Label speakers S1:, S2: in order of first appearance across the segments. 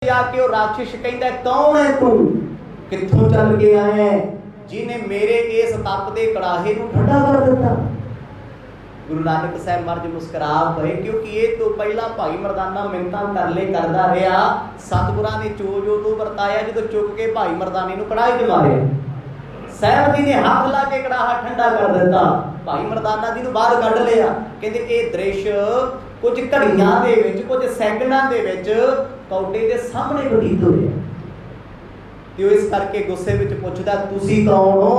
S1: जाके वो राक्षस कहता कौन है तू, कित्थों चल के आया है जिन्हें मेरे इस तपदे कड़ाहे नूं ठंडा कर दिता। गुरु नानक साहब महाराज मुस्कुरा पए, क्योंकि ये तो पहला भाई मरदाना मिन्नतां कर ले करदा रहा। सतगुरां ने चोज उदों वरताया जो चुक के भाई मरदाने नूं कड़ाही च मारिया। साहब जी ने हाथ ला के कड़ाहा ठंडा कर दिता, भाई मरदाना जी नूं बाहर कढ लिया। कहंदे ये दृश्य कुछ घड़ियां दे विच, कुछ सैकंडां दे विच कौडे दे सामने बतीत होया। ते इस करके गुस्से विच पुछदा तुसीं कौन हो,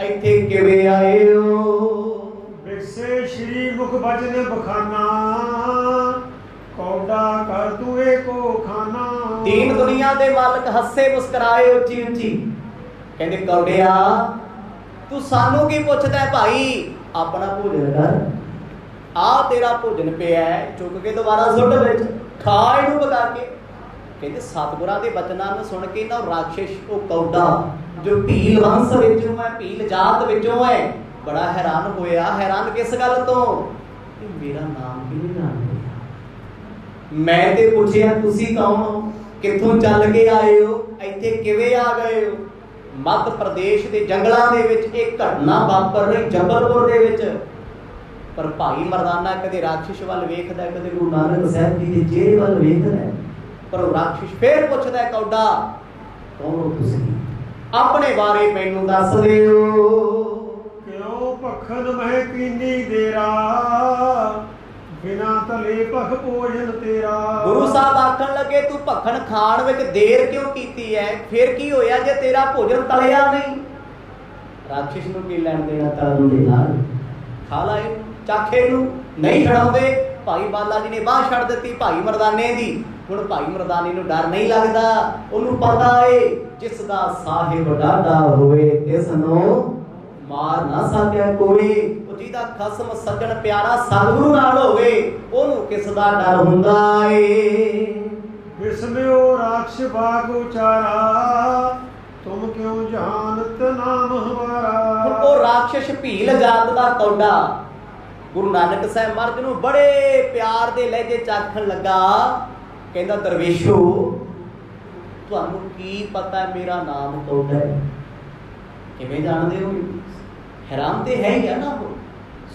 S1: इत्थे किवें आए हो।
S2: विसे श्री मुख बचन बखाना, कौडा कर तू एको खाना।
S1: दीन दुनिया दे मालक हੱਸੇ मुस्कुराए उच्ची उच्ची, कहंदे कौडिया तू सानू की पुछदा भाई, अपना भोजन कर, आ तेरा भोजन पिया है, चुक के दोबारा सुट विच खा इहनूं पका के। कहंदे सतगुरां दे बचनां नूं सुन के ना राक्षस ओ कौडा जो भील वंश विचों है, भील जात विचों है, बड़ा हैरान होया। हैरान किस गल तो, मेरा नाम किवें जाण लिया। मैं ते पुछिया तुसीं कौन हो, कित्थों चल के आए हो, इत्थे किवें आ गए हो। मध्य प्रदेश के जंगलों के विच एक घटना वापर रही जबलपुर के विच। पर भाई मरदाना कदे राक्षस वाल वेखदा, कदे गुरु नानक साहब जी के चेहरे वाल वेखदा, पर राक्षस फिर पुछदा कौडा कौन हो तुसीं, अपने बारे मैनूं दस दिओ।
S2: क्यों भखन मह कीनी देरा, बिना तले भख भोजन तेरा।
S1: गुरु साहब आखन लगे तू भखन खाण विच देर क्यों कीती है, फिर की होया जे तेरा भोजन तलिया नहीं। राक्षस नूं की लैण देना तलन दे नाल, खा ला इहनूं, चाखे नूं नहीं छड़ाउंदे। भाई बाला जी ने बाह छड़ दित्ती भाई मरदाने दी। हुण भाई मरदाने नूं डर नहीं लगदा, ओनूं पता है जिस दा साहिब डाढा होवे तिस नूं मार ना सकिया कोई। जिहदा खसम सज्जन प्यारा सतगुरु नाल होवे ओनूं किस दा डर हुंदा ए।
S2: विस्मयो राक्ष बाग उचारा, तुम क्यों जानत नाम हमारा।
S1: ओ राक्षस भील जात दा कौडा गुरु नानक साहब महाराज नूं बड़े प्यार दे लहजे च आखण लगा, कहंदा दरवेशो तुहानूं की पता मेरा नाम कौडा है, किवें जाणदे हो। हैरान ते है ही है ना। वो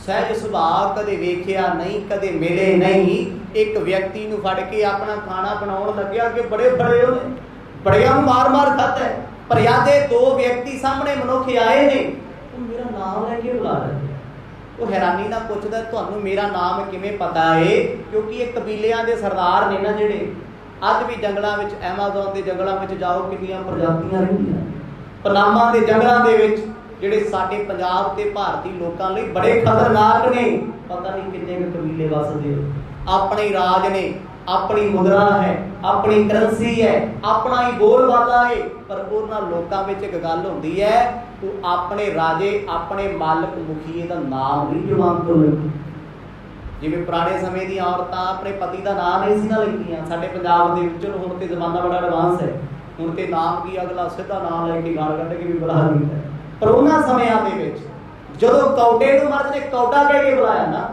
S1: सहज सुभाव कदे वेखिया नहीं, कदे मिले नहीं। एक व्यक्ति नूं फड़ के अपना खाना बनाउण लग्या कि बड़े बड़े होने बड़ियां नूं मार मार खादा, पर यादे दो व्यक्ति सामने मनुख आए ने, वो मेरा नाम लैके बुला रहे। वो हैरानी नाल पुछदा तुहानूं मेरा नाम किवें पता है, क्योंकि ये कबीलियां दे सरदार ने ना जिहड़े अज भी जंगलों में, एमाजोन के जंगलों में जाओ कितनियां प्रजातियां रहिंदियां। पनामा के जंगलों के विच जिहड़े साडे पंजाब ते भारती लोकां लई बड़े खतरनाक ने, पता नहीं कितने कबीले वसदे, अपने राज ने, अपनी मुद्रा है, अपनी करंसी है, अपना ही बोलबाला है। पर उन्हां लोकां विच एक गल हुंदी है, तू अपने राजे अपने मालक मुखीए दा नाम नहीं जुबान तो लैंदी। जिवें पुराने समय दी औरतां अपने पति दा नाम नहीं सी ना लैंदियां। साडे पंजाब दे विच हुण ते ज़माना बड़ा एडवांस है, हुण ते नाम की अगला सीधा नाम लैके गाल कढ के भी बुला लैंदा। पर उन्हां समयां दे विच जदों कौडे नूं महाराज ने कौडा कह के बुलाया ना,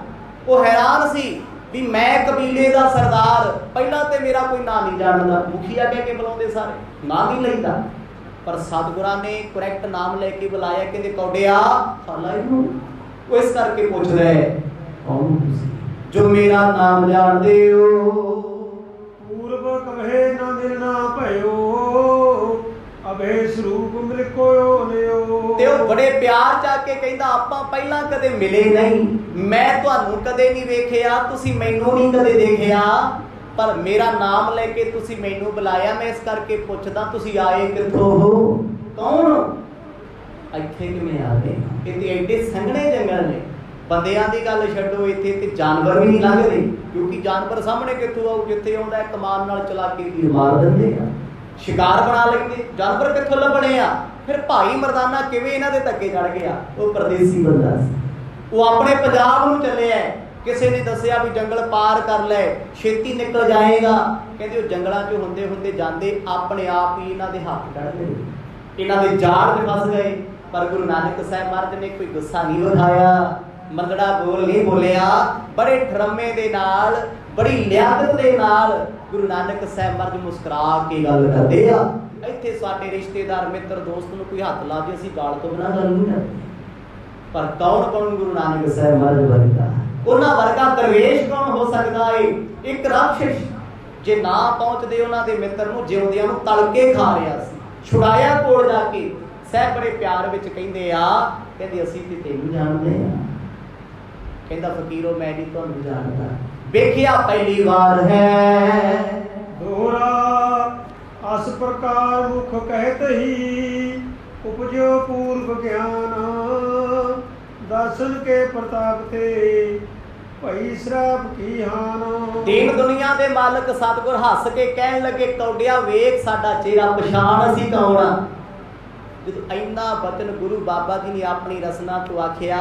S1: वो हैरान सी भी मैं कबीले का सरदार, पहला तो मेरा कोई नाम नहीं जानता, मुखिया कह के बुलाते सारे नाम नहीं लेता। पर सतगुरां ने करैक्ट नाम लेके बुलाया, कहते कौडिया खाला इहनूं। वो इस करके पूछ रहे कौन जो मेरा नाम जानदे हो।
S2: पूर्व कभे न मिलना भयो, अभे स्वरूप मिल कोयो नियो।
S1: ते वो बड़े प्यार जाके कहंदा आपां पहला कदे मिले नहीं, मैं तुहानूं कदे नहीं वेखिया, तुसीं मैनूं नहीं कदे देखिया, पर मेरा नाम लेके तुसीं मैनूं बुलाया, मैं इस करके पुछदा तुसीं आए कित्थों हो, कौन हो, इत्थे किवें आ गए। इत्थे एडे संघਣੇ जंगल ने, बंदियां दी गल छड्डो, इत्थे ते जानवर भी नहीं लंघदे, क्योंकि जानवर सामने कित्थों आऊ, जिथे आउंदा है कमान नाल चला के तीर मार दिंदे आ, शिकार बना लेंगे, जानवर कित्थों लभणे आ। फिर भाई मरदाना किवें इन्हां दे धक्के चढ़ गया। वो परदेसी बंदा सी, वो अपने पंजाब नूं चलिया, किसी ने दसिया भी जंगल पार कर ले छेती निकल जाएगा। कहते वो जंगलों च हुंदे हुंदे जांदे अपने आप ही इन्हां दे हत्थ चढ़ गए, इन्हां दे जाल च फस गए। पर गुरु नानक साहब महाराज ने कोई गुस्सा नहीं दिखाया, मंदड़ा बोल नहीं बोलिया, बड़े ठरमे दे नाल बड़ी लियाकत दे नाल गुरु नानक साहब महाराज मुस्कुरा के गल करते आ। इत्थे साडे रिश्तेदार मित्र दोस्त नूं कोई हत्थ ला के असीं गाल तो बिना गल नहीं करते, पर कौन कौन गुरु नानक साहब महाराज वर्गा, उन्हां वर्गा दरवेश कौन हो सकदा है? एक राक्षस जे ना पहुंचदे उन्हां दे मित्र नूं जिउंदियां नूं तल के खा रिहा सी, छुड़ाया कोल जाके। साहब बड़े प्यार विच कहिंदे आ, कहंदे असीं ते तैनूं जाणदे आ, कहंदा फकीरो मैं नहीं तुहानूं जाणदा, वेखिया पहली बार है।
S2: दोहरा अस प्रकार मुख कहत ही उपजो पूर्व ज्ञान, दर्शन के प्रताप ते भई श्राप की हान।
S1: दीन दुनिया दे मालक सतगुर हस के कहन लगे, कौडिया वेख साडा चेहरा पछाण असीं कौन आ। जदों इन्ना बचन गुरु बाबा जी ने अपनी रसना तो आखिया,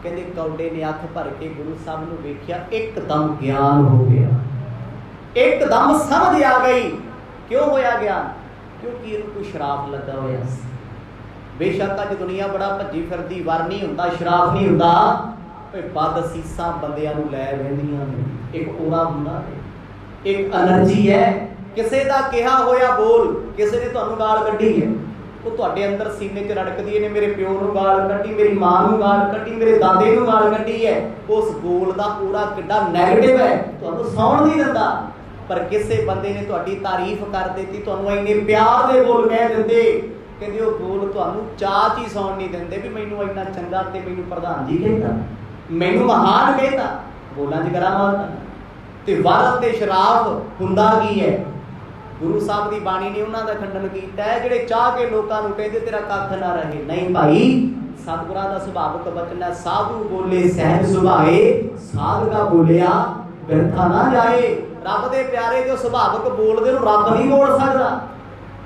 S1: कहते कौडे ने अख भर के गुरु साहब नूं वेखिया, एकदम ज्ञान हो गया, एकदम समझ आ गई। क्यों होया ज्ञान? क्योंकि इहनूं कोई शराप लगा होया सी। बेशक अज दुनिया बड़ा भज्जी फिरदी, वार नहीं हुंदा, शराप नहीं हुंदा, बद सीसां बंदियां नूं लै रहिंदियां ने। एक ओरा हुंदा है, एक एनर्जी है। किसे दा कहा होया बोल, किसे ने तुहानूं गाल कड्ढी है, वो तुहाडे अंदर सीने च रड़कदी ने, मेरे प्यो नूं गाल कड्ढी, मेरी मां नूं गाल कड्ढी, मेरे दादे नूं गाल कड्ढी है। उस बोल दा ओरा किड्डा नैगेटिव है, तुहानूं सौण नहीं दिंदा। पर किसे बंदे ने तुहाडी तारीफ कर दित्ती, तुहानूं इन्ने प्यार दे बोल कह दिंदे, कहंदे वो बोल तुहानूं चाह च ही सौण नहीं दिंदे भी मैनूं इन्ना चंगा ते मैनूं प्रधान जी कहता, मैनूं महान कहता, बोलां च करा मारदा। ते वारत ते शराफ हुंदा की है? गुरु साहब की बाणी ने उन्होंने खंडन किया है, जिहड़े चाह के लोगों को कहते तेरा कख ना रहे। नहीं भाई, सतगुरां दा सुभाविक वचन है, साधु बोले सहज सुभाए, साध का बोलिया व्यर्था ना जाए। रब दे प्यारे जो सुभाविक बोलदे नूं रब नहीं मोड़ सकदा।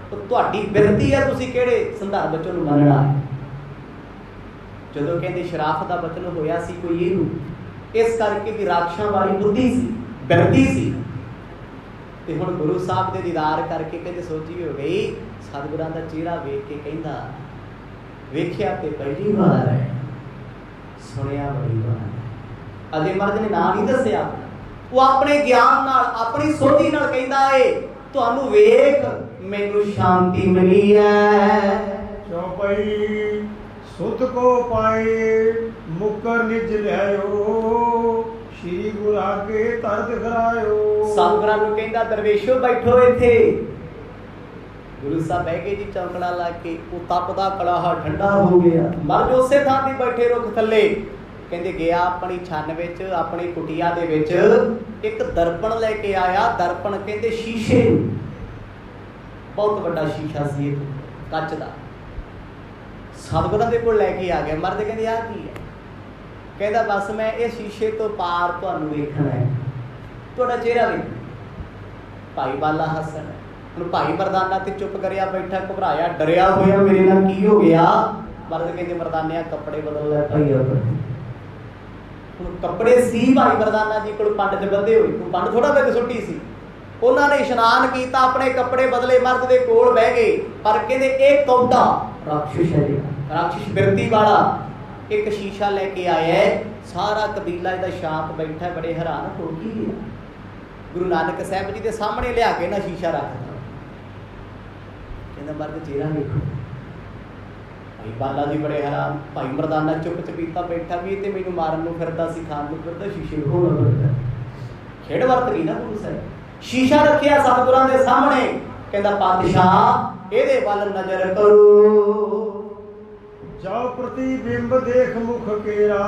S1: तो तुहाडी बिरती है, तुसीं किहड़े संदर्भ च उहनूं मनना है। जदों कहंदे शराफ दा वचन होया सी कोई इहनूं, इस करके भी राक्षां वाली बुद्धि सी, बिरती सी। ते हुण गुरु साहब दे दीदार करके कहते सोची हो गई, सतगुरां दा चेहरा वेख के कहंदा, वेखिया ते पहली बार है, सुनिया बड़ी बार है। अजे मर्द ने नाम नहीं दस्सिया, वो अपने ज्ञान नाल अपनी सोची नाल कहंदा है, तुहानूं वेख मैनूं शांति मिली है।
S2: चौपाई सुत को पाए मुकर निज लियायो, श्री गुरु आगे तरत करायो।
S1: सतगुरां नूं कहंदा दरवेशो बैठो इत्थे। गुरु साहब बह गए जी चौंकड़ा ला के, वो तपदा कड़ाहा ठंडा हो गया। मर्द उसे थां ते बैठे रुख थल्ले। कहंदे गया अपनी छन विच, अपनी कुटिया दे विच एक दर्पण लेके आया। दर्पण कहंदे शीशे, बहुत बड़ा शीशा सी कच दा। सतगुरां दे कोल लैके आ गया। मर्द कहंदे आ की है? कहता बस मैं इस शीशे तो पार तुहानूं वेखना है, तुहाडा चेहरा वेखना। भाई बाला हसन हुण भाई मरदाना ते चुप करिया बैठा, घबराया डरिया होया, मेरे नाल की हो गया? मर्द कहंदे मरदानिया कपड़े बदल लै भाई। हुण कपड़े सी भाई मरदाना जी कोल पंड च बंधे होए, कोई पंड थोड़ा विच सुट्टी सी। उन्होंने इशनान किया, अपने कपड़े बदले, मर्द के कोल बह गए। पर कहंदे एक कौड़ा राक्षस है, राक्षस बिरती वाला एक शीशा लेके आया है। सारा कबीला इहदा शांत बैठा, बड़े हैरान हो गए। गुरु नानक साहब जी के सामने लिया के ना शीशा रख दिता, कहंदा मर्द चेहरा देखो। भाई बाला जी बड़े हैरान, भाई मरदाना चुप चपीता बैठा भी ते मैनूं मारन नूं फिरदा सी, खाण नूं फिरदा, शीशे विखाउण फिरदा। खेड़ वरत गई ना गुरु साहब। शीशा रखिया सतगुरां दे सामने, कहंदा पातशाह इहदे वल नजर करो।
S2: जाओ प्रतिबिंब देख मुख केरा,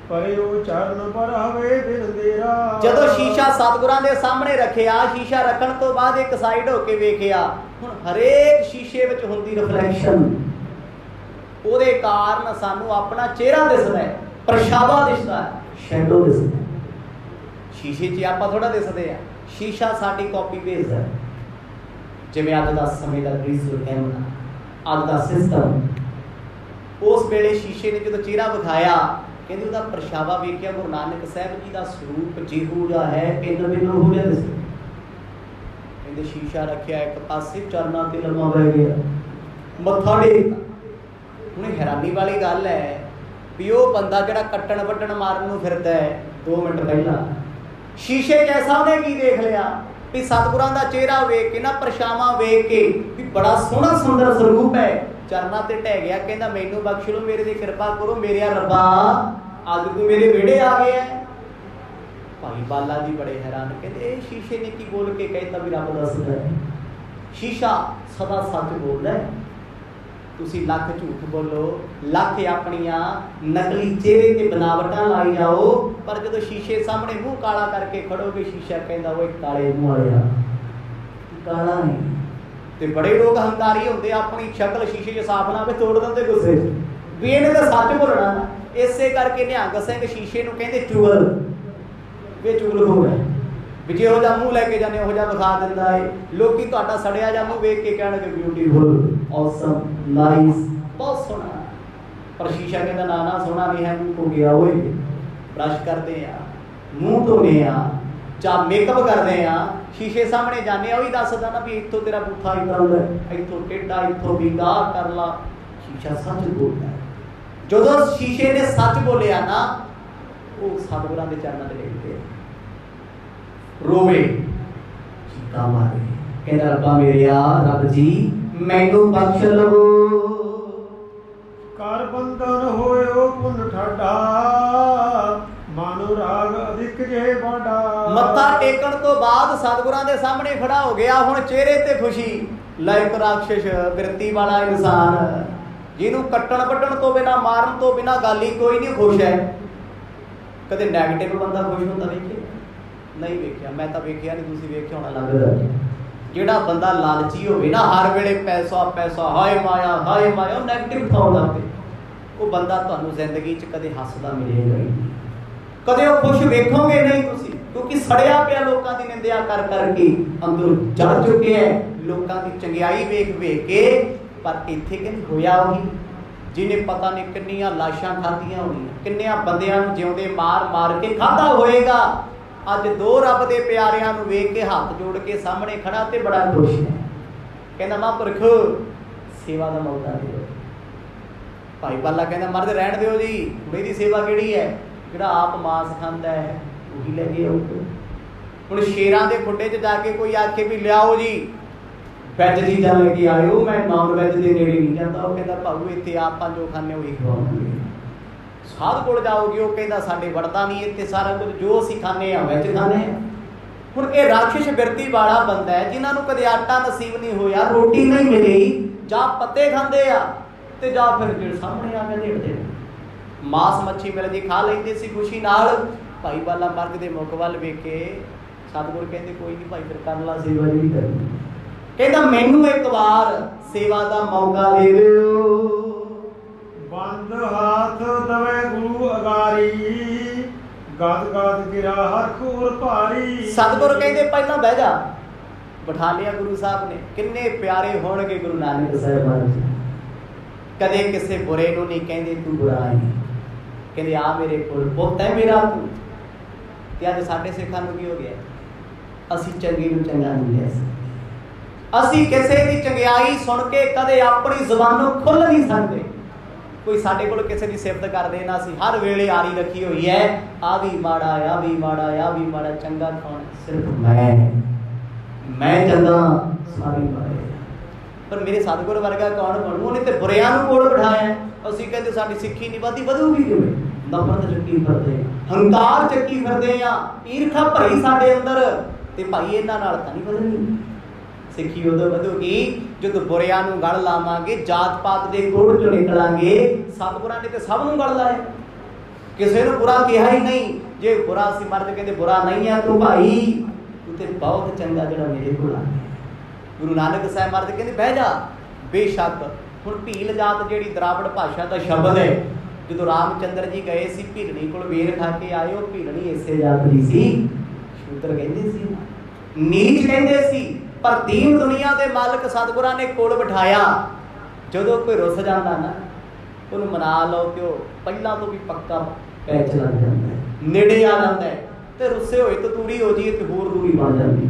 S2: परेओ चरण बढ़ावे बिन देरा।
S1: जदों शीशा सतगुरां दे सामने रखिया, शीशा रखण तो बाद एक साइड होके वेखिया। हुण हरेक शीशे विच हुंदी रिफ्लैक्शन, ਉਹਦੇ ਕਾਰਨ ਸਾਨੂੰ ਆਪਣਾ ਚਿਹਰਾ ਦਿਸਦਾ ਹੈ, ਪਰਛਾਵਾ ਦਿਸਦਾ ਹੈ, ਸ਼ੈਡੋ ਦਿਸਦਾ ਹੈ। ਸ਼ੀਸ਼ੇ 'ਚ ਆਪਾਂ ਥੋੜਾ ਦਿਸਦੇ ਆ, ਸ਼ੀਸ਼ਾ ਸਾਡੀ ਕਾਪੀ ਭੇਜਦਾ ਹੈ। ਜਿਵੇਂ ਅੱਜ ਦਾ ਸਮੇਂ ਦਾ ਡਿਜੀਟਲ ਕੈਮਰਾ, ਅੱਜ ਦਾ ਸਿਸਟਮ, ਉਸ ਵੇਲੇ ਸ਼ੀਸ਼ੇ ਨੇ ਜਦੋਂ ਚਿਹਰਾ ਵਿਖਾਇਆ, ਕਹਿੰਦੇ ਉਹਦਾ ਪਰਛਾਵਾ ਵੇਖਿਆ, ਗੁਰੂ ਨਾਨਕ ਸਾਹਿਬ ਜੀ ਦਾ ਸਰੂਪ ਜਿਹੋ ਜਿਹਾ ਹੈ, ਇੰਨਾ ਮੈਨੂੰ ਹੋ ਜਿਹਾ ਦਿਸਦਾ। ਕਹਿੰਦੇ ਸ਼ੀਸ਼ਾ ਰੱਖਿਆ ਇੱਕ ਪਾਸੇ, ਚਰਨਾਂ ਤੇ ਲੰਮਾ ਬਹਿ ਗਿਆ, ਮੱਥਾ ਟੇਕਦਾ। ਹੁਣ हैरानी वाली गल है भी वो बंदा जिहड़ा कट्टण वड्डण मारन नूं फिरदा है 2 मिनट पहला, शीशे च ऐसा उन्हें की देख लिया भी सतगुरां दा चेहरा वेख के ना, परछावां वेख के भी बड़ा सोहना सुंदर स्वरूप है, चरनां ते ढह गया। कहंदा मैनू बख्श लो, मेरे ते कृपा करो, मेरे रब्बा अज तू मेरे विहड़े आ गया है। भाई बाला जी बड़े हैरान, कहते शीशे ने की बोल के कहता भी रब दसदा है। शीशा सदा सच बोलदा है, तुसी लख झूठ बोलो, लख अपनियां नकली चेहरे ते बनावटां लाई जाओ, पर जदों शीशे सामने मुंह काला करके खड़ोगे, शीशा कहंदा ओए काले मुंह वालिया काला नहीं। ते बड़े लोग हंकारी होंदे, अपनी शक्ल शीशे 'च साफ ना वे तोड़ दिंदे गुस्से 'च भी इहने तां सच बोलना ना। इसे करके निहंग सिंह शीशे नूं कहंदे चुगल, वे चुगल हो गए भी जिहो जिहा मूँह लैके जाने उहो जिहा विखा दिंदा है। लोकी तुहाडा सड़िया जिहा मूँह वेख के कहणगे ब्यूटीफुल, ऑसम, नाइस, बहुत सोहना, पर शीशा कहंदा ना ना सोहना नहीं है, मूँह हो गया ओए। ब्रश करदे आ, मूँह धोने आ, चाह मेकअप करदे आ, शीशे सामने जाने वही दसदा ना भी इत्थों तेरा बूथा इदां दा, इत्थों टेढ़ा, इत्थों विंगा कर ला। शीशा सच बोलदा है। जदों शीशे ने सच बोलिया ना, वो सतगुरां दे चरनां ते लेटदे रोवे, चीका मारे, कहंदा रब्बा मेरेया, रब जी मैनू बख्श लवो।
S2: कर बंधन होयो पुन ठाडा, मानो राग अधिक जे बाडा।
S1: मत्था टेकण तो बाद सतगुरां दे सामने खड़ा हो गया। हुण चेहरे ते खुशी, लाइक राक्षस बिरती वाला इंसान जिन्हों कट्टण वड्डण तो बिना, मारन तो बिना गाली कोई नहीं खुश है। कदे नैगेटिव बंदा खुश होंदा वेखे नहीं वेख्या, मैं तां वेख्या नहीं, तुसीं वेख्या होना लगदा। जिहड़ा बंदा लालची होवे ना, हर वेले पैसा पैसा, हाय माया हाय माया, नैगेटिव थॉट आते, वो बंदा तुहानूं जिंदगी च कदे हੱਸदा मिलेगा ही नहीं, कदे वो खुश वेखोगे नहीं तुसीं, क्योंकि सड़िया पिया लोकां दी निंदिया कर करके अंदरों जड़ चुके हैं, लोकां दी चंगियाई वेख वेख के। पर इत्थे कि होया उही जिन्हें पता नहीं किन्नियां लाशां खाधियां होणीਆਂ, किन्नियां बंदियां नूं जिउंदे मार मार के खाधा होएगा। अज दो रब दे प्यारियां नूं वेख के हाथ जोड़ के सामने खड़ा ते बड़ा खुश है, कहंदा महापुरख सेवा दा मौका दिओ। भाई बाला कहंदा मर्द रहण दिओ जी, कुड़ी दी सेवा किहड़ी है, जिहड़ा आप मांस खांदा है ਉਹੀ ਲੈ ਕੇ ਆਊਗਾ। ਹੁਣ ਸ਼ੇਰਾਂ ਦੇ ਖੁੱਡੇ 'ਚ ਜਾ ਕੇ ਕੋਈ ਆਖੇ ਵੀ ਲਿਆਓ ਜੀ ਵੈਜ ਚੀਜ਼ਾਂ ਲੈ ਕੇ ਆਇਓ, ਮੈਂ ਨਾਨ ਵੈਜ ਦੇ ਨੇੜੇ ਨਹੀਂ ਜਾਂਦਾ, ਉਹ ਕਹਿੰਦਾ ਭਾਊ ਇੱਥੇ ਆਪਾਂ ਜੋ ਖਾਂਦੇ ਉਹੀ ਖਵਾਵਾਂਗੇ। ਸਾਧ ਕੋਲ ਜਾਓਗੇ, ਉਹ ਕਹਿੰਦਾ ਸਾਡੇ ਵੜਦਾ ਨਹੀਂ ਇੱਥੇ, ਸਾਰਾ ਕੁਝ ਜੋ ਅਸੀਂ ਖਾਂਦੇ ਆ ਵੈਜ ਖਾਂਦੇ ਆ। ਹੁਣ ਇਹ ਰਾਖਸ਼ ਬਿਰਤੀ ਵਾਲਾ ਬੰਦਾ ਹੈ, ਜਿਨ੍ਹਾਂ ਨੂੰ ਕਦੇ ਆਟਾ ਨਸੀਬ ਨਹੀਂ ਹੋਇਆ, ਰੋਟੀ ਨਹੀਂ ਮਿਲੀ, ਜਾਂ ਪੱਤੇ ਖਾਂਦੇ ਆ ਤੇ ਜਾਂ ਫਿਰ ਜਿਹੜੇ ਸਾਹਮਣੇ ਆ ਕੇ ਢੇੜਦੇ ਮਾਸ ਮੱਛੀ ਮਿਲ ਜੀ ਖਾ ਲੈਂਦੇ ਸੀ ਖੁਸ਼ੀ ਨਾਲ। ਭਾਈ ਬਾਲਾ ਮਰਗ ਦੇ ਮੁਖ ਵੱਲ ਵੇਖ ਕੇ ਸਤਿਗੁਰ ਕਹਿੰਦੇ ਕੋਈ ਨਹੀਂ ਭਾਈ, ਫਿਰ ਕਰ ਲਾ ਸੇਵਾ ਜਿਹੜੀ ਕਰਨੀ। ਕਹਿੰਦਾ ਮੈਨੂੰ ਇੱਕ ਵਾਰ ਸੇਵਾ ਦਾ ਮੌਕਾ ਦੇ ਦਿਓ।
S2: ਬੰਦ ਹੱਥ ਦਵੇ ਗੁਰੂ ਅਗਾਰੀ, ਗਦ ਗਦ ਗਿਰਾ ਹਰ ਖੂਰ ਭਾਰੀ।
S1: ਸਤਿਗੁਰ ਕਹਿੰਦੇ ਪਹਿਲਾਂ ਬਹਿ ਜਾ। ਬਿਠਾ ਲਿਆ ਗੁਰੂ ਸਾਹਿਬ ਨੇ। ਕਿੰਨੇ ਪਿਆਰੇ ਹੋਣਗੇ ਗੁਰੂ ਨਾਨਕ ਸਾਹਿਬ ਮਹਾਰਾਜ, ਕਦੇ ਕਿਸੇ ਬੁਰੇ ਨੂੰ ਨਹੀਂ ਕਹਿੰਦੇ ਤੂੰ ਬੁਰਾ ਹੈ, ਕਹਿੰਦੇ ਆ ਮੇਰੇ ਕੋਲ ਪੁੱਤ ਹੈ ਮੇਰਾ ਤੂੰ। ਤੇ ਅੱਜ ਸਾਡੇ ਸਿੱਖਾਂ ਨੂੰ ਕੀ ਹੋ ਗਿਆ, ਅਸੀਂ ਚੰਗੇ ਨੂੰ ਚੰਗਾ ਨਹੀਂ ਲੈ ਸਕਦੇ, ਅਸੀਂ ਕਿਸੇ ਦੀ ਚੰਗਿਆਈ ਸੁਣ ਕੇ ਕਦੇ ਆਪਣੀ ਜ਼ੁਬਾਨ ਨੂੰ ਖੁੱਲ ਨਹੀਂ ਸਕਦੇ। ਕੋਈ ਸਾਡੇ ਕੋਲ ਕਿਸੇ ਦੀ ਸਿਫਤ ਕਰਦੇ ਨਾ, ਅਸੀਂ ਹਰ ਵੇਲੇ ਆਰੀ ਰੱਖੀ ਹੋਈ ਹੈ, ਆ ਵੀ ਮਾੜਾ ਆ ਵੀ ਮਾੜਾ ਆ ਵੀ ਮਾੜਾ, ਚੰਗਾ ਕੌਣ, ਸਿਰਫ ਮੈਂ ਚੰਗਾ, ਸਾਰੇ ਮਾੜੇ। ਪਰ ਮੇਰੇ ਸਤਿਗੁਰ ਵਰਗਾ ਕੌਣ ਬਣੂ, ਉਹਨੇ ਤੇ ਬੁਰਿਆਂ ਨੂੰ ਕੋਲ ਬਿਠਾਇਆ। ਅਸੀਂ ਕਹਿੰਦੇ ਸਾਡੀ ਸਿੱਖੀ ਨਹੀਂ ਵਧੀ, ਵਧੂਗੀ ਕਿਵੇਂ, ਨਫ਼ਰਤ ਚੱਕੀ ਫਿਰਦੇ, ਹੰਕਾਰ ਚੱਕੀ ਫਿਰਦੇ ਆ, ਈਰਖਾ ਭਰੀ ਸਾਡੇ ਅੰਦਰ, ਤੇ ਭਾਈ ਇਹਨਾਂ ਨਾਲ ਤਾਂ ਨਹੀਂ ਵਧਣੀ ਸਿੱਖੀ। ਉਦੋਂ ਵਧੂਗੀ ਜਦੋਂ ਬੁਰਿਆਂ ਨੂੰ ਗਲ ਲਾਵਾਂਗੇ, ਜਾਤ ਪਾਤ ਦੇ ਕੋੜ ਚੋਂ ਨਿਕਲਾਂਗੇ। ਸਤਿਗੁਰਾਂ ਨੇ ਤੇ ਸਭ ਨੂੰ ਗਲ ਲਾਇਆ, ਕਿਸੇ ਨੂੰ ਬੁਰਾ ਕਿਹਾ ਹੀ ਨਹੀਂ। ਜੇ ਬੁਰਾ ਸੀ ਮਰਦ ਕਹਿੰਦੇ ਬੁਰਾ ਨਹੀਂ ਹੈ ਤੂੰ ਭਾਈ, ਤੂੰ ਤੇ ਬਹੁਤ ਚੰਗਾ ਜਿਹੜਾ ਮੇਰੇ ਕੋਲ ਆ। ਗੁਰੂ ਨਾਨਕ ਸਾਹਿਬ ਮਹਾਰਾਜ ਕਹਿੰਦੇ ਬਹਿ ਜਾ। ਬੇਸ਼ੱਕ ਹੁਣ ਭੀਲ ਜਾਤ ਜਿਹੜੀ ਦਰਾਵੜ ਭਾਸ਼ਾ ਦਾ ਸ਼ਬਦ ਹੈ, ਜਦੋਂ ਰਾਮਚੰਦਰ ਜੀ ਗਏ ਸੀ ਭੀਲਣੀ ਕੋਲ ਵੇਰ ਖਾ ਕੇ ਆਏ, ਉਹ ਭੀਲਣੀ ਇਸੇ ਜਾਤ ਦੀ ਸੀ, ਸ਼ੂਦਰ ਕਹਿੰਦੇ ਸੀ, ਨੀਚ ਕਹਿੰਦੇ ਸੀ। ਪਰ ਦੀਨ ਦੁਨੀਆ ਦੇ ਮਾਲਕ ਸਤਿਗੁਰਾਂ ਨੇ ਕੋਲ ਬਿਠਾਇਆ। ਜਦੋਂ ਕੋਈ ਰੁੱਸ ਜਾਂਦਾ ਨਾ, ਉਹਨੂੰ ਮਨਾ ਲਓ ਤੇ ਉਹ ਪਹਿਲਾਂ ਤੋਂ ਵੀ ਪੱਕਾ ਪੈਚ ਲੱਗ ਜਾਂਦਾ, ਨੇੜੇ ਆ ਜਾਂਦਾ, ਤੇ ਰੁੱਸੇ ਹੋਏ ਤਾਂ ਦੂਰੀ ਹੋ ਜਾਈਏ ਤੇ ਹੋਰ ਦੂਰੀ ਬਣ ਜਾਂਦੀ।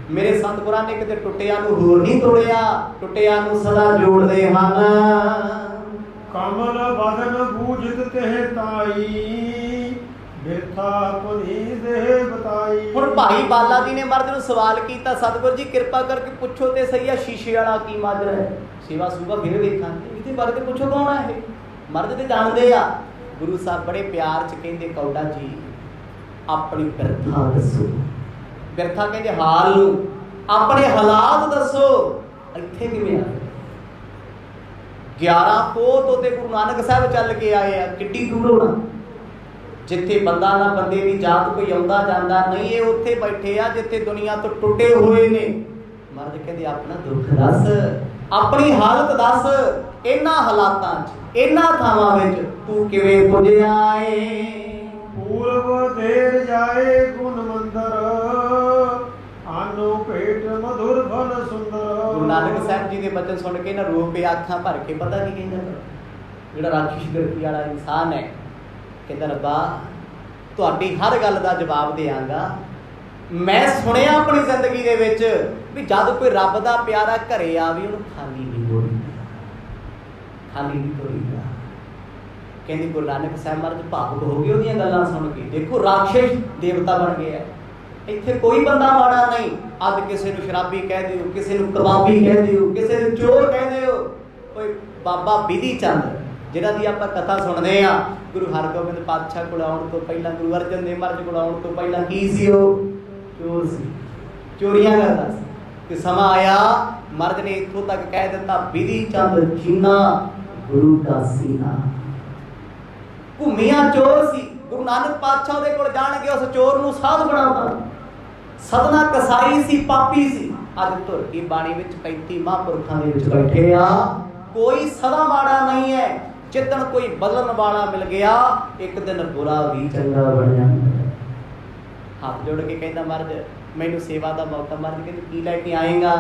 S1: ਮੇਰੇ ਸਤਿਗੁਰਾਂ ਨੇ ਕਿਤੇ ਟੁੱਟਿਆਂ ਨੂੰ ਹੋਰ ਨਹੀਂ ਤੋੜਿਆ, ਟੁੱਟਿਆਂ ਨੂੰ ਸਦਾ ਜੋੜਦੇ ਹਨ।
S2: ਕਮਲ ਬਦਨ ਬੂਝਤ ਤੇ ਤਾਈ, ਬਿਰਥਾ ਪੁਨੀ ਦੇ ਬਤਾਈ।
S1: ਹੁਣ ਭਾਈ ਬਾਲਾ ਜੀ ਨੇ ਮਰਦ ਨੂੰ ਸਵਾਲ ਕੀਤਾ, ਸਤਿਗੁਰ ਜੀ ਕਿਰਪਾ ਕਰਕੇ ਪੁੱਛੋ ਤੇ ਸਹੀ ਆ, ਸ਼ੀਸ਼ੇ ਵਾਲਾ ਕੀ ਮਾਜਰਾ ਹੈ? ਸੇਵਾ ਸੂਗਾ ਫਿਰ ਵੇਖਾਂਗੇ, ਇਹਦੇ ਬਾਰੇ ਤੇ ਪੁੱਛੋ ਕੌਣ ਆ ਇਹ? ਮਰਦ ਤੇ ਜਾਣਦੇ ਆ। ਗੁਰੂ ਸਾਹਿਬ ਬੜੇ ਪਿਆਰ ਚ ਕਹਿੰਦੇ, ਕੌਡਾ ਜੀ ਆਪਣੀ ਬਿਰਥਾ ਦੱਸੋ। ਬਿਰਥਾ ਕਹਿੰਦੇ ਹਾਲ ਨੂੰ, ਆਪਣੇ ਹਾਲਾਤ ਦੱਸੋ। ਇੱਥੇ ਕਿਵੇਂ ਆ? 11 ਪੋਹ ਤੋਂ ਤੇ ਗੁਰੂ ਨਾਨਕ ਸਾਹਿਬ ਚੱਲ ਕੇ ਆਏ ਆ, ਕਿੱਡੀ ਦੂਰ ਹੋਣਾ। ਜਿੱਥੇ ਬੰਦਾ ਨਾ ਬੰਦੇ ਦੀ ਜਾਤ ਕੋਈ ਆਉਂਦਾ ਜਾਂਦਾ ਨਹੀਂ, ਇਹ ਉੱਥੇ ਬੈਠੇ ਆ ਜਿੱਥੇ ਦੁਨੀਆ ਤੋਂ ਟੁੱਟੇ ਹੋਏ ਨੇ। ਮਰਦ ਕਹਿੰਦੇ ਆਪਣਾ ਦੁੱਖ ਦੱਸ, ਆਪਣੀ ਹਾਲਤ ਦੱਸ। ਇਹਨਾਂ ਹਾਲਾਤਾਂ 'ਚ, ਇਹਨਾਂ ਥਾਵਾਂ ਵਿੱਚ ਤੂੰ ਕਿਵੇਂ ਪੁੱਜਿਆ ਏ?
S2: ਪੂਰਬ ਦੇਰ ਜਾਏ ਗੁਣ ਮੰਦਰ, ਆਨੋ ਭੇਟ ਮਧੁਰ ਫਲ ਸੁੰਦਰ।
S1: ਗੁਰੂ ਨਾਨਕ ਸਾਹਿਬ ਜੀ ਦੇ ਬਚਨ ਸੁਣ ਕੇ ਨਾ ਰੋ ਪਿਆ ਅੱਖਾਂ ਭਰ ਕੇ। ਪਤਾ ਕੀ ਕਹਿੰਦਾ? ਜਿਹੜਾ ਰਾਖਸ਼ ਗਿਰਤੀ ਵਾਲਾ ਇਨਸਾਨ ਹੈ, ਕਹਿੰਦਾ ਰੱਬਾ ਤੁਹਾਡੀ ਹਰ ਗੱਲ ਦਾ ਜਵਾਬ ਦਿਆਂਗਾ। ਮੈਂ ਸੁਣਿਆ ਆਪਣੀ ਜ਼ਿੰਦਗੀ ਦੇ ਵਿੱਚ ਵੀ ਜਦ ਕੋਈ ਰੱਬ ਦਾ ਪਿਆਰਾ ਘਰੇ ਆਵੇ ਉਹਨੂੰ ਖਾਲੀ ਨਹੀਂ ਤੋਰੀਦਾ, ਖਾਲੀ ਨਹੀਂ ਤੋਰੀਦਾ। ਕਹਿੰਦੀ ਗੁਰੂ ਨਾਨਕ ਸਾਹਿਬ ਮਹਾਰਾਜ ਭਾਵੁਕ ਹੋ ਗਏ ਉਹਦੀਆਂ ਗੱਲਾਂ ਸੁਣ ਕੇ। ਦੇਖੋ ਰਾਖਸ਼ ਦੇਵਤਾ ਬਣ ਗਿਆ। ਇੱਥੇ ਕੋਈ ਬੰਦਾ ਮਾੜਾ ਨਹੀਂ। ਅੱਜ ਕਿਸੇ ਨੂੰ ਸ਼ਰਾਬੀ ਕਹਿ ਦਿਓ, ਕਿਸੇ ਨੂੰ ਕਬਾਬੀ ਕਹਿ ਦਿਓ, ਕਿਸੇ ਨੂੰ ਚੋਰ ਕਹਿ ਦਿਓ। ਕੋਈ ਬਾਬਾ ਬਿਧੀ ਚੰਦ ਜਿਹਨਾਂ ਦੀ ਆਪਾਂ ਕਥਾ ਸੁਣਦੇ ਆ, ਗੁਰੂ ਹਰਗੋਬਿੰਦ ਪਾਤਸ਼ਾਹ ਕੋਲ ਆਉਣ ਤੋਂ ਪਹਿਲਾਂ, ਗੁਰੂ ਅਰਜਨ ਦੇਵ ਮਹਾਰਾਜ ਕੋਲ ਆਉਣ ਤੋਂ ਪਹਿਲਾਂ ਕੀ ਸੀ? ਉਹ ਚੋਰ ਸੀ, ਚੋਰੀਆਂ ਕਰਦਾ ਸੀ। ਤੇ ਸਮਾਂ ਆਇਆ ਮਹਾਰਾਜ ਨੇ ਇੱਥੋਂ ਤੱਕ ਕਹਿ ਦਿੱਤਾ, ਬਿਧੀ ਚੰਦ ਚੀਨਾ ਗੁਰੂ ਦਾ ਸੀਨਾ। ਘੁੰਮਿਆ ਚੋਰ ਸੀ। ਗੁਰੂ ਨਾਨਕ ਪਾਤਸ਼ਾਹ ਦੇ ਕੋਲ ਜਾਣ ਕੇ ਉਸ ਚੋਰ ਨੂੰ ਸਾਧ ਬਣਾਉਂਦਾ। ਸਦਨਾ ਕਸਾਈ ਸੀ, ਪਾਪੀ ਸੀ। ਅੱਜ ਧੁਰ ਕੀ ਬਾਣੀ ਵਿੱਚ 35 ਮਹਾਂਪੁਰਖਾਂ ਦੇ ਵਿੱਚ ਬੈਠੇ ਆ। ਕੋਈ ਸਦਾ ਮਾੜਾ ਨਹੀਂ ਹੈ। ਜਿੱਦਣ ਕੋਈ ਬਦਲਣ ਵਾਲਾ ਮਿਲ ਗਿਆ, ਇੱਕ ਦਿਨ ਬੁਰਾ ਵੀ ਚੰਗਾ ਬਣ ਜਾਂਦਾ। ਹੱਥ ਜੋੜ ਕੇ ਕਹਿੰਦਾ ਮਹਾਰਾਜ ਮੈਨੂੰ ਸੇਵਾ ਦਾ ਮੌਕਾ। ਮਹਾਰਾਜ ਕਹਿੰਦੇ ਕੀ ਲੈ ਕੇ ਆਏਗਾ?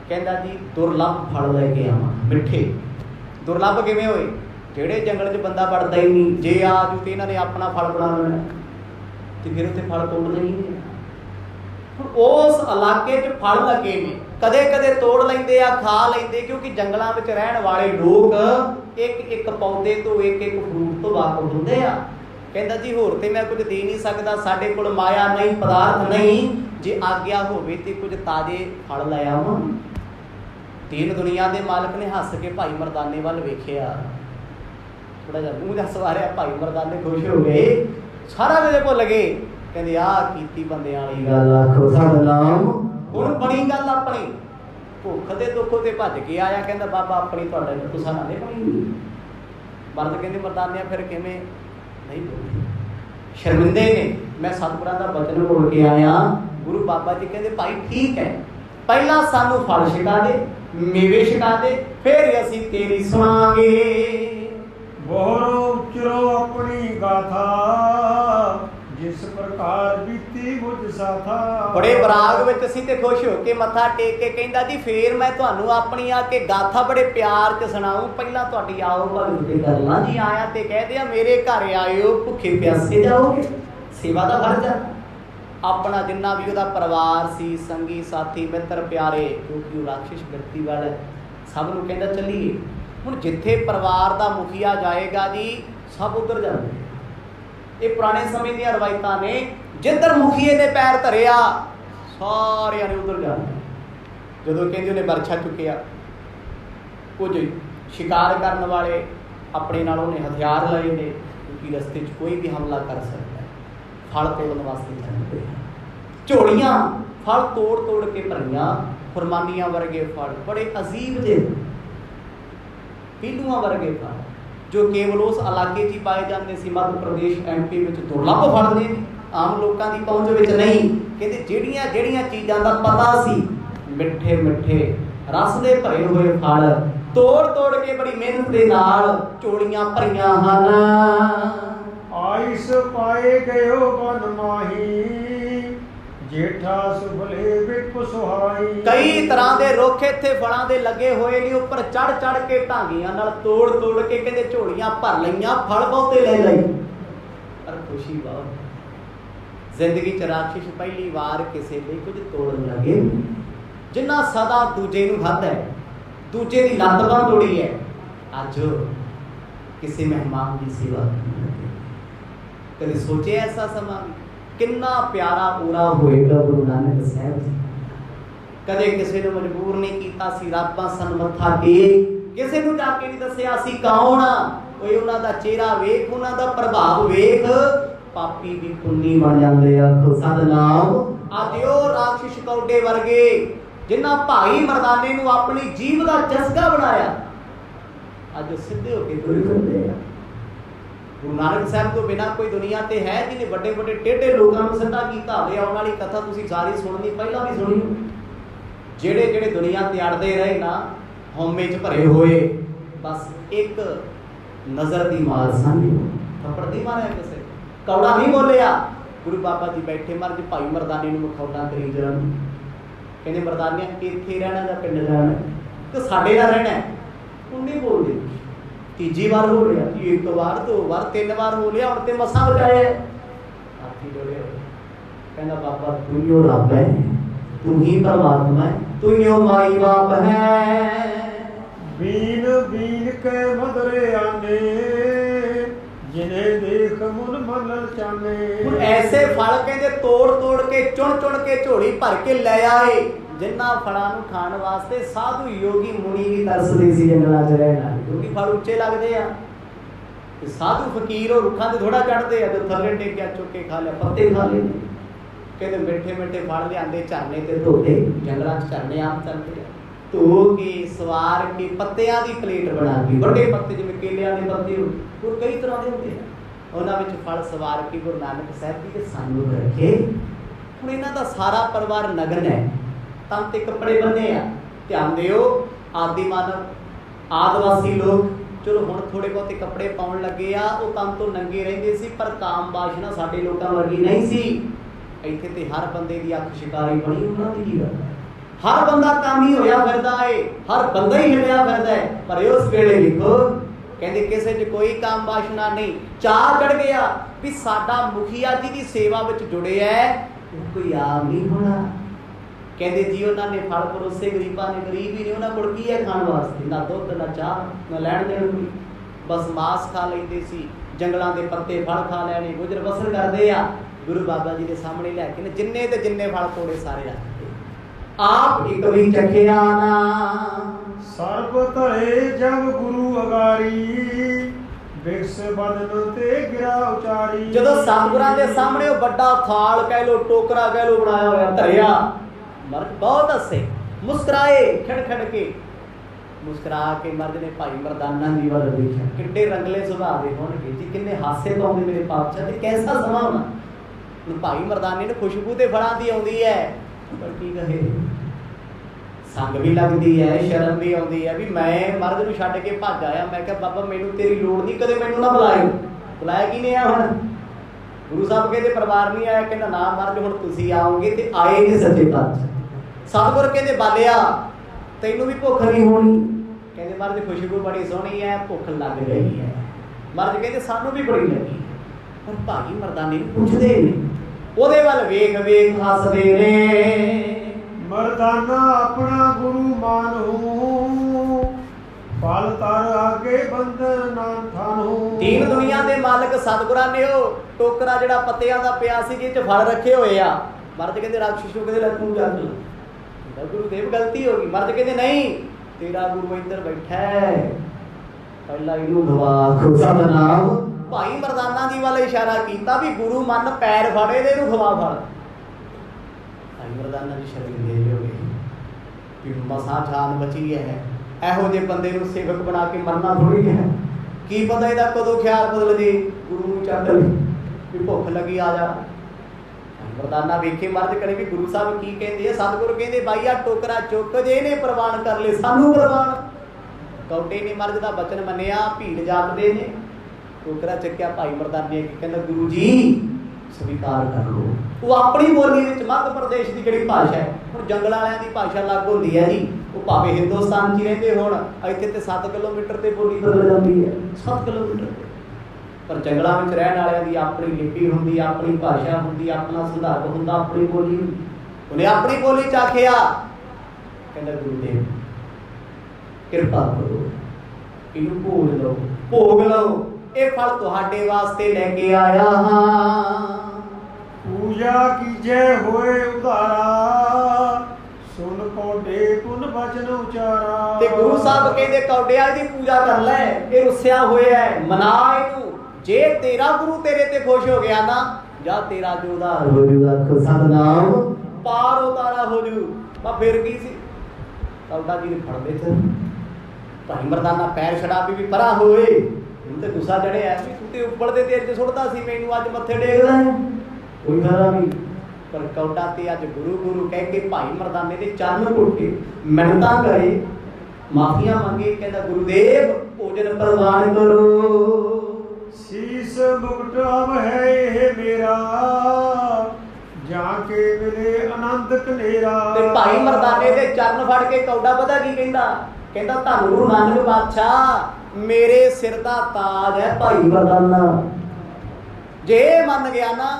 S1: ਕਹਿੰਦਾ ਜੀ ਦੁਰਲੱਭ ਫਲ ਲੈ ਕੇ ਆਵਾਂ, ਮਿੱਠੇ। ਦੁਰਲੱਭ ਕਿਵੇਂ ਹੋਏ? ਜਿਹੜੇ ਜੰਗਲ 'ਚ ਬੰਦਾ ਵੜਦਾ ਹੀ ਨਹੀਂ, ਜੇ ਆ ਜੂ ਤੇ ਇਹਨਾਂ ਨੇ ਆਪਣਾ ਫਲ ਬਣਾ ਲੈਣਾ ਤੇ ਫਿਰ ਉੱਥੇ ਫਲ ਤੋੜਦੇ ਹੀ ਨਹੀਂ। ਹੁਣ ਉਸ ਇਲਾਕੇ 'ਚ ਫਲ ਲੱਗੇ ਨੇ, ਕਦੇ ਕਦੇ ਤੋੜ ਲੈਂਦੇ ਆ, ਖਾ ਲੈਂਦੇ, ਕਿਉਂਕਿ ਜੰਗਲਾਂ ਵਿੱਚ ਰਹਿਣ ਵਾਲੇ ਲੋਕ ਇੱਕ ਇੱਕ ਪੌਦੇ ਤੋਂ, ਇੱਕ ਇੱਕ ਫਰੂਟ ਤੋਂ ਵਾਕਫ ਹੁੰਦੇ ਆ। ਕਹਿੰਦਾ ਜੀ ਹੋਰ ਤੇ ਮੈਂ ਕੁਝ ਦੇ ਨਹੀਂ ਸਕਦਾ, ਸਾਡੇ ਕੋਲ ਮਾਇਆ ਨਹੀਂ, ਪਦਾਰਥ ਨਹੀਂ। ਜੇ ਆਗਿਆ ਹੋਵੇ ਤੇ ਕੁਝ ਤਾਜ਼ੇ ਫਲ ਲੈ ਆਵਾਂ। ਤੀਨ ਦੁਨੀਆ ਦੇ ਮਾਲਕ ਨੇ ਹੱਸ ਕੇ ਭਾਈ ਮਰਦਾਨੇ ਵੱਲ ਵੇਖਿਆ, ਥੋੜਾ ਜਿਹਾ ਮੂੰਹ ਜਿਹਾ ਸਵਾਰਿਆ। ਭਾਈ ਮਰਦਾਨੇ ਖੁਸ਼ ਹੋ ਗਏ, ਸਾਰਾ ਕੁਝ ਭੁੱਲ ਗਏ। ਕਹਿੰਦੇ ਆਹ ਕੀਤੀ ਬੰਦਿਆਂ ਵਾਲੀ ਗੱਲ, ਆਖੋ ਸਤਿਨਾਮ। ਹੁਣ ਬਣੀ ਗੱਲ ਆਪਣੀ। ਭੁੱਖ ਦੇ ਦੁੱਖ ਤੇ ਭੱਜ ਕੇ ਆਇਆ, ਕਹਿੰਦਾ ਬਾਬਾ ਆਪਣੀ ਤੁਹਾਡੇ ਨੂੰ ਤੁਸਾਂ ਨਾ ਦੇ ਬਣੀ। ਮਰਦ ਕਹਿੰਦੇ ਮਰਦਾਨਿਆਂ ਫਿਰ ਕਿਵੇਂ? ਨਹੀਂ ਬੋਲਦੇ, ਸ਼ਰਮਿੰਦੇ ਨੇ। ਮੈਂ ਸਤਿਗੁਰਾਂ ਦਾ ਬਚਨ ਬੋਲ ਕੇ ਆਇਆ। ਗੁਰੂ ਬਾਬਾ ਜੀ ਕਹਿੰਦੇ ਭਾਈ ਠੀਕ ਹੈ, ਪਹਿਲਾਂ ਸਾਨੂੰ ਫਲ ਛਕਾ ਦੇ, ਮੇਵੇ ਛਕਾ ਦੇ, ਫਿਰ ਅਸੀਂ ਤੇਰੀ ਸੁਣਾਂਗੇ।
S2: ਬੋਰੋ ਉਚਰੋ ਆਪਣੀ ਗਾਥਾ, ਜਿਸ ਪ੍ਰਕਾਰ ਬੀਤੀ ਮੁਝ ਸਾਥਾ।
S1: ਬੜੇ ਬਰਾਗ ਵਿੱਚ ਅਸੀਂ ਤੇ ਖੁਸ਼ ਹੋ ਕੇ ਮੱਥਾ ਟੇਕ ਕੇ ਕਹਿੰਦਾ ਜੀ ਫੇਰ ਮੈਂ ਤੁਹਾਨੂੰ ਆਪਣੀ ਆ ਕੇ ਗਾਥਾ ਬੜੇ ਪਿਆਰ 'ਚ ਸੁਣਾਉਂ। ਪਹਿਲਾਂ ਤੁਹਾਡੀ ਆਓ ਭਗਤ ਤੇ ਕਰਨਾ ਜੀ। ਆਇਆ ਤੇ ਕਹਦੇ ਆ ਮੇਰੇ ਘਰ ਆਇਓ, ਭੁੱਖੇ ਪਿਆਸੇ ਜਾਓਗੇ। ਸੇਵਾ ਦਾ ਫਰਜ਼ ਆ। ਆਪਣਾ ਜਿੰਨਾ ਵੀ ਉਹਦਾ ਪਰਿਵਾਰ ਸੀ, ਸੰਗੀ ਸਾਥੀ ਮਿੱਤਰ ਪਿਆਰੇ, ਕਿਉਂਕਿ ਉਹ ਰਾਖਸ਼ ਗਿਰਤੀ ਵਾਲਾ, ਸਭ ਨੂੰ ਕਹਿੰਦਾ ਚੱਲੀਏ। ਹੁਣ ਜਿੱਥੇ ਪਰਿਵਾਰ ਦਾ ਮੁਖੀਆ ਜਾਏਗਾ ਜੀ, ਸਭ ਉੱਧਰ ਜਾਂਦੇ। ਇਹ ਪੁਰਾਣੇ ਸਮੇਂ ਦੀਆਂ ਰਵਾਇਤਾਂ ਨੇ। ਜਿੱਧਰ ਮੁਖੀਏ ਨੇ ਪੈਰ ਧਰਿਆ, ਸਾਰਿਆਂ ਨੇ ਉੱਧਰ ਜਾਣਾ। ਜਦੋਂ ਕਹਿੰਦੇ ਉਹਨੇ ਬਰਛਾ ਚੁੱਕਿਆ, ਕੁਝ ਸ਼ਿਕਾਰ ਕਰਨ ਵਾਲੇ ਆਪਣੇ ਨਾਲ ਉਹਨੇ ਹਥਿਆਰ ਲਏ ਨੇ, ਕਿਉਂਕਿ ਰਸਤੇ 'ਚ ਕੋਈ ਵੀ ਹਮਲਾ ਕਰ ਸਕਦਾ। ਫਲ ਤੋੜਨ ਵਾਸਤੇ ਜਾਂਦੇ, ਝੋਲੀਆਂ ਫਲ ਤੋੜ ਤੋੜ ਕੇ ਭਰੀਆਂ, ਫੁਰਮਾਨੀਆਂ ਵਰਗੇ ਫਲ, ਬੜੇ ਅਜੀਬ ਜਿਹੇ ਪੀਲੂਆਂ ਵਰਗੇ ਫਲ, ਜੋ ਕੇਵਲ ਉਸ ਇਲਾਕੇ 'ਚ ਹੀ ਪਾਏ ਜਾਂਦੇ ਸੀ। ਮੱਧ ਪ੍ਰਦੇਸ਼, MP ਵਿੱਚ ਦੁਰਲੱਭ ਫਲ ਨੇ, ਆਮ ਲੋਕਾਂ ਦੀ ਪਹੁੰਚ ਵਿੱਚ ਨਹੀਂ। ਕਹਿੰਦੇ ਜਿਹੜੀਆਂ ਜਿਹੜੀਆਂ ਚੀਜ਼ਾਂ ਦਾ ਪਤਾ ਸੀ, ਮਿੱਠੇ ਮਿੱਠੇ ਰਸ ਦੇ ਭਰੇ ਹੋਏ ਫਲ ਤੋੜ ਤੋੜ ਕੇ ਬੜੀ ਮਿਹਨਤ ਦੇ ਨਾਲ ਝੋਲੀਆਂ ਭਰੀਆਂ ਹਨ।
S2: ਆਇਸ ਪਾਏ ਗਇਓ ਬਨ ਮਾਹੀ, ਜੇਠਾ ਸੁਭਲੇ ਵਿਪ ਸੁਹਾਈ।
S1: ਕਈ ਤਰ੍ਹਾਂ ਦੇ ਰੁੱਖ ਇੱਥੇ ਫਲਾਂ ਦੇ ਲੱਗੇ ਹੋਏ ਨੇ, ਉੱਪਰ ਚੜ ਚੜ ਕੇ ਢਾਂਗੀਆਂ ਨਾਲ ਤੋੜ ਤੋੜ ਕੇ ਕਹਿੰਦੇ ਝੋਲੀਆਂ ਭਰ ਲਈਆਂ, ਫਲ ਬਹੁਤੇ ਲੈ ਲਈ, ਪਰ ਖੁਸ਼ੀ ਬਹੁਤ। ਜ਼ਿੰਦਗੀ 'ਚ ਰਾਖਸ਼ ਪਹਿਲੀ ਵਾਰ ਕਿਸੇ ਲਈ ਕੁਝ ਤੋੜਨ ਲੱਗੇ। ਜਿੰਨਾ ਸਦਾ ਦੂਜੇ ਨੂੰ ਹੱਦ ਹੈ, ਦੂਜੇ ਦੀ ਲੱਤ ਬਾਂਹ ਤੋੜੀ ਹੈ, ਅੱਜ ਕਿਸੇ ਮਹਿਮਾਨ ਦੀ ਸੇਵਾ ਕਰਨ ਲੱਗੇ। कभी सोचे ऐसा समा कितना प्यारा पूरा होएगा गुरु नानक साहब जी। कदे किसी ने मजबूर नहीं किया सी रब सन मत्था टेक, किसी को जाके नहीं दसिया सी कौन आ, कोई उन्हां दा चेहरा वेख, उन्हां दा प्रभाव वेख, पापी भी पुन्नी बन जाते। आखो सतनाम। अज ओ राक्षस कौडे वर्गे जिन्हां भाई मर्दाने नूं अपनी जीव दा चस्का बनाया, अज सीधे होके गुरु करते हैं। गुरु नानक साहब तो बिना कोई दुनिया ते है जिन्हें बड़े बड़े टेढ़े लोगों को सीधा किया होवे। आउण वाली कथा तुसीं सारी सुणनी, पहला भी सुनी। जेड़े जेड़े दुनिया ते अड़दे रहे ना, हौमे च भरे होए, बस एक नज़र दी मार सानी थप्पड़ दी मारिया किसे, कौड़ा नहीं बोलिया। गुरु बाबा जी बैठे मर्ज भाई मर्दानी नूं मखौला करी जरा, कहंदे मर्दानिया इत्थे रहना जां पिंड रहना, तो साडे नाल रहना है। हुण नहीं बोलदे, तीजी बार हो लिया, एक बार दो बार तीन बार हो लिया, हुण ते मसां बचाए। हाथी जोड़े कहंदा बाबा तू ही रब है, तू ही परमात्मा है, तू ही माई बाप है।
S2: बीन बीन के मदरे आने, जिन्हें देख मुन मन चाने।
S1: ਹੁਣ ऐसे फल कहते तोड़ तोड़ के चुन चुन के झोली भर के ले आए, जिन्ना फलों ਨੂੰ खाण वास्ते साधु योगी मुनि भी तरसदे सी जंगलां 'ਚ रहना, क्योंकि फल ਉੱਚੇ लगदे आ। ते साधु फकीर और रुखां ते थोड़ा चढ़दे आ, जो थल्ले टेकिया चुक के खा लिया, पत्ते खा ले। कहते मिठे मिठे फल लियाते झरने ते धोते, जंगलां 'ਚ झरने आम चलते आ, धो के सवार के पत्तियां की प्लेट बना के, बड़े पत्ते जिवें केलियां दे पत्ते और कई तरह के होंदे आ, उन्हां विच फल सवार के गुरु नानक साहब जी दे सानू रखे। हुण इन्हां दा सारा परिवार नगन है, तन ते कपड़े बन्ने आ। ध्यान दिओ, आदि मानव आदिवासी लोग चलो हुण थोड़े बहुते कपड़े पाउण लगे आ, वो तन तो नंगे रहिंदे सी, पर काम वासना साडे लोकां वर्गी नहीं सी। इत्थे ते हर बंदे दी अख शिकारी बनी, उन्हां दी की गल, हर बंदा कामी होया फिरदा है, हर बंदा ही हिलिया फिरदा है। पर उस वेले लिखो कहंदे किसे च कोई काम वासना नहीं, चाह चढ़ गया भी साडा मुखिया जी की सेवा विच जुड़े है, कोई आम नहीं होना। कहंदे जी उन्हां ने फल परोसे, गरीबां ने, गरीब ही ने, उन्हां कोल की है खाण वास्ते, ना दुध ना चाह ना लैण देण कोई, बस मांस खा लैंदे सी, जंगलां दे पत्ते फल खा लैणे, गुजर बसर करदे आ। गुरु बाबा जी के सामने लैके जिन्ने ते जिन्ने फल तोड़े सारे रख आप एक भी चखिया ना।
S2: सर्ब धरे जब गुरु अगारी, बिक्स बदन ते गिरा उचारी।
S1: जदों सतगुरां दे सामने वो बड़ा थाल कह लो, टोकरा कह लो बनाया होया धरिया, मर्द बहुत हसे, मुस्कुराए खड़ खड़ के, मुस्कुरा के मर्द ने भाई मर्दाना जी वाल देखा, किड्डे रंगले सुभाव दे होणगे जी, किन्ने हासे पाउंदे मेरे पातशाह, ते कैसा समा होना। भाई मर्दाने ने खुशबू ते फलां दी आउंदी है, पर की कहे, संग भी लगती है, शर्म भी आती है भी मैं मर्द नूं छड्ड के भज आया। मैं कहा बाबा मैनू तेरी लोड़ नहीं, कदे मैनू ना बुलायो, बुलाया कि नहीं आ। हुण गुरु साहब कहते परिवार नहीं आया, कहना ना मर्द हुण तुसीं आओगे, ते आए नहीं सच्चे पातशाह। सतगुर कहते बालिया तैनू भी भुख नहीं होनी, कहते मर्द खुशबू बड़ी सोहनी है, भुख लग गई है। मर्द कहते सानू भी बड़ी लगी, पर भाई मर्दाने पुछदे ने, ओदे वल वेख वेख हसदे ने।
S2: मर्दाना अपना गुरु मानू, फल तर आगे बंधन ना थानू।
S1: दीन दुनिया दे मालिक सतगुरां ने ओ टोकरा जिहड़ा पत्तियां दा पिया सी, जिह च फल रखे होए आ। मर्द कहंदे राक्षस नूं कहंदे लखू जा के, गुरुदेव गलती हो गई। मर्द कहंदे नहीं, तेरा गुरु इधर बैठा है, पहला इनू गवा खो। सतनाम। भाई मर्दाना जी वाले इशारा कीता भी गुरु मन पैर फड़े दे नूं खवा फड़। भाई मर्दाना जी शरीर दे जोगे कि मसा जान बची है, ਇਹੋ ਜਿਹੇ ਬੰਦੇ ਨੂੰ ਸੇਵਕ ਬਣਾ ਕੇ ਮਰਨਾ ਥੋੜੀ ਹੈ। ਕੀ ਪਤਾ ਇਹਦਾ ਕਦੋਂ ਖਿਆਲ ਬਦਲ ਜੇ, ਗੁਰੂ ਨੂੰ ਚੱਕ ਲੈ ਵੀ ਭੁੱਖ ਲੱਗੀ ਆ ਜਾ। ਮਰਦਾਨਾ ਵੇਖੇ ਮਰਦ ਕਰੇ ਵੀ ਗੁਰੂ ਸਾਹਿਬ ਕੀ ਕਹਿੰਦੇ ਆ। ਸਤਿਗੁਰੂ ਕਹਿੰਦੇ ਬਾਈ ਆ ਟੋਕਰਾ ਚੁੱਕ ਜੇ ਇਹਨੇ ਪ੍ਰਵਾਨ ਕਰ ਲੈ, ਸਾਨੂੰ ਪ੍ਰਵਾਨ। ਕੌਡੇ ਨੇ ਮਰਦ ਦਾ ਬਚਨ ਮੰਨਿਆ, ਭੀੜ ਜਾਗਦੇ ਨੇ, ਟੋਕਰਾ ਚੱਕਿਆ। ਭਾਈ ਮਰਦਾਨੇ ਕਹਿੰਦਾ ਗੁਰੂ ਜੀ स्वीकार कर लो। वो अपनी बोली में मध्य प्रदेश की जी भाषा है, हम जंगल वालों की भाषा अलग होती है जी। वो भावे हिंदुस्तान च रहते हो, इतने तो 7 किलोमीटर से बोली बदल जाती है, 7 किलोमीटर से। पर जंगलों में रहने वालों की अपनी लिपि होंगी, अपनी भाषा होंगी, अपना संदर्भ होंगे, अपनी बोली होंगी। उन्हें अपनी बोली च आखिया, कहता गुरुदेव कृपा करो, इनू भोग लो, भोग लो। ਇਹ ਫਲ ਤੁਹਾਡੇ ਵਾਸਤੇ ਲੈ ਕੇ ਆਇਆ ਹਾਂ।
S2: ਪੂਜਾ ਕੀਜੈ ਹੋਏ ਉਧਾਰਾ, ਸੁਨ ਕੌਡੇ ਪੁਨ ਬਚਨ ਉਚਾਰਾ।
S1: ਤੇ ਗੁਰੂ ਸਾਹਿਬ ਕਹਿੰਦੇ ਕੌਡਿਆ ਦੀ ਪੂਜਾ ਕਰ ਲੈ, ਇਹ ਰੁੱਸਿਆ ਹੋਇਆ ਹੈ, ਮਨਾ ਇਹਨੂੰ। ਜੇ ਤੇਰਾ ਗੁਰੂ ਤੇਰੇ ਤੇ ਖੁਸ਼ ਹੋ ਗਿਆ ਨਾ, ਜਾਂ ਤੇਰਾ ਜੋ ਉਧਾਰ ਹੋ ਜੂਗਾ, ਸਤਨਾਮ ਪਾਰ ਉਤਾਰਾ ਹੋ ਜੂ। ਬਾ ਫਿਰ ਕੀ ਸੀ, ਕੌਡਾ ਜੀ ਨੇ ਫੜ ਲਏ ਤੇ ਭਾਈ ਮਰਦਾਨਾ ਪੈਰ ਛਡਾ ਵੀ ਪਰਾਂ ਹੋਏ। ਇਹਨੂੰ ਤੇ ਗੁੱਸਾ ਚੜਿਆ ਵੀ ਤੂੰ ਤੇ ਉੱਪਰ ਦੇ ਤੇਜ ਸੁੱਟਦਾ ਸੀ, ਮੈਨੂੰ ਅੱਜ ਮੱਥੇ ਟੇਕਦਾ ਹੈ, ਕੋਈ ਖਰਾ ਨਹੀਂ। ਪਰ ਕੌਡਾ ਤੇ ਅੱਜ ਗੁਰੂ ਗੁਰੂ ਕਹਿ ਕੇ ਭਾਈ ਮਰਦਾਨੇ ਦੇ ਚਰਨ ਘੁੱਟੇ, ਮਿੰਨਤਾਂ ਕਰੇ, ਮਾਫੀਆਂ ਮੰਗੇ। ਕਹਿੰਦਾ ਗੁਰੂਦੇਵ ਭੋਜਨ ਪ੍ਰਵਾਨ ਕਰੋ।
S2: ਸੀਸ ਮੁਕਟ ਅਬ ਹੈ ਇਹ ਮੇਰਾ, ਜਾਂ ਕੇ ਮਿਲੇ ਆਨੰਦ ਕਨੇਰਾ।
S1: ਤੇ ਭਾਈ ਮਰਦਾਨੇ ਦੇ ਚਰਨ ਫੜ ਕੇ ਕੌਡਾ ਪਤਾ ਕੀ ਕਹਿੰਦਾ, ਕਹਿੰਦਾ ਧੰਨ ਗੁਰੂ ਨਾਨਕ ਪਾਤਸ਼ਾਹ, ਮੇਰੇ ਸਿਰ ਦਾ ਤਾਜ ਹੈ ਭਾਈ ਮਰਦਾਨਾ। ਜੇ ਮੰਨ ਗਿਆ ਨਾ,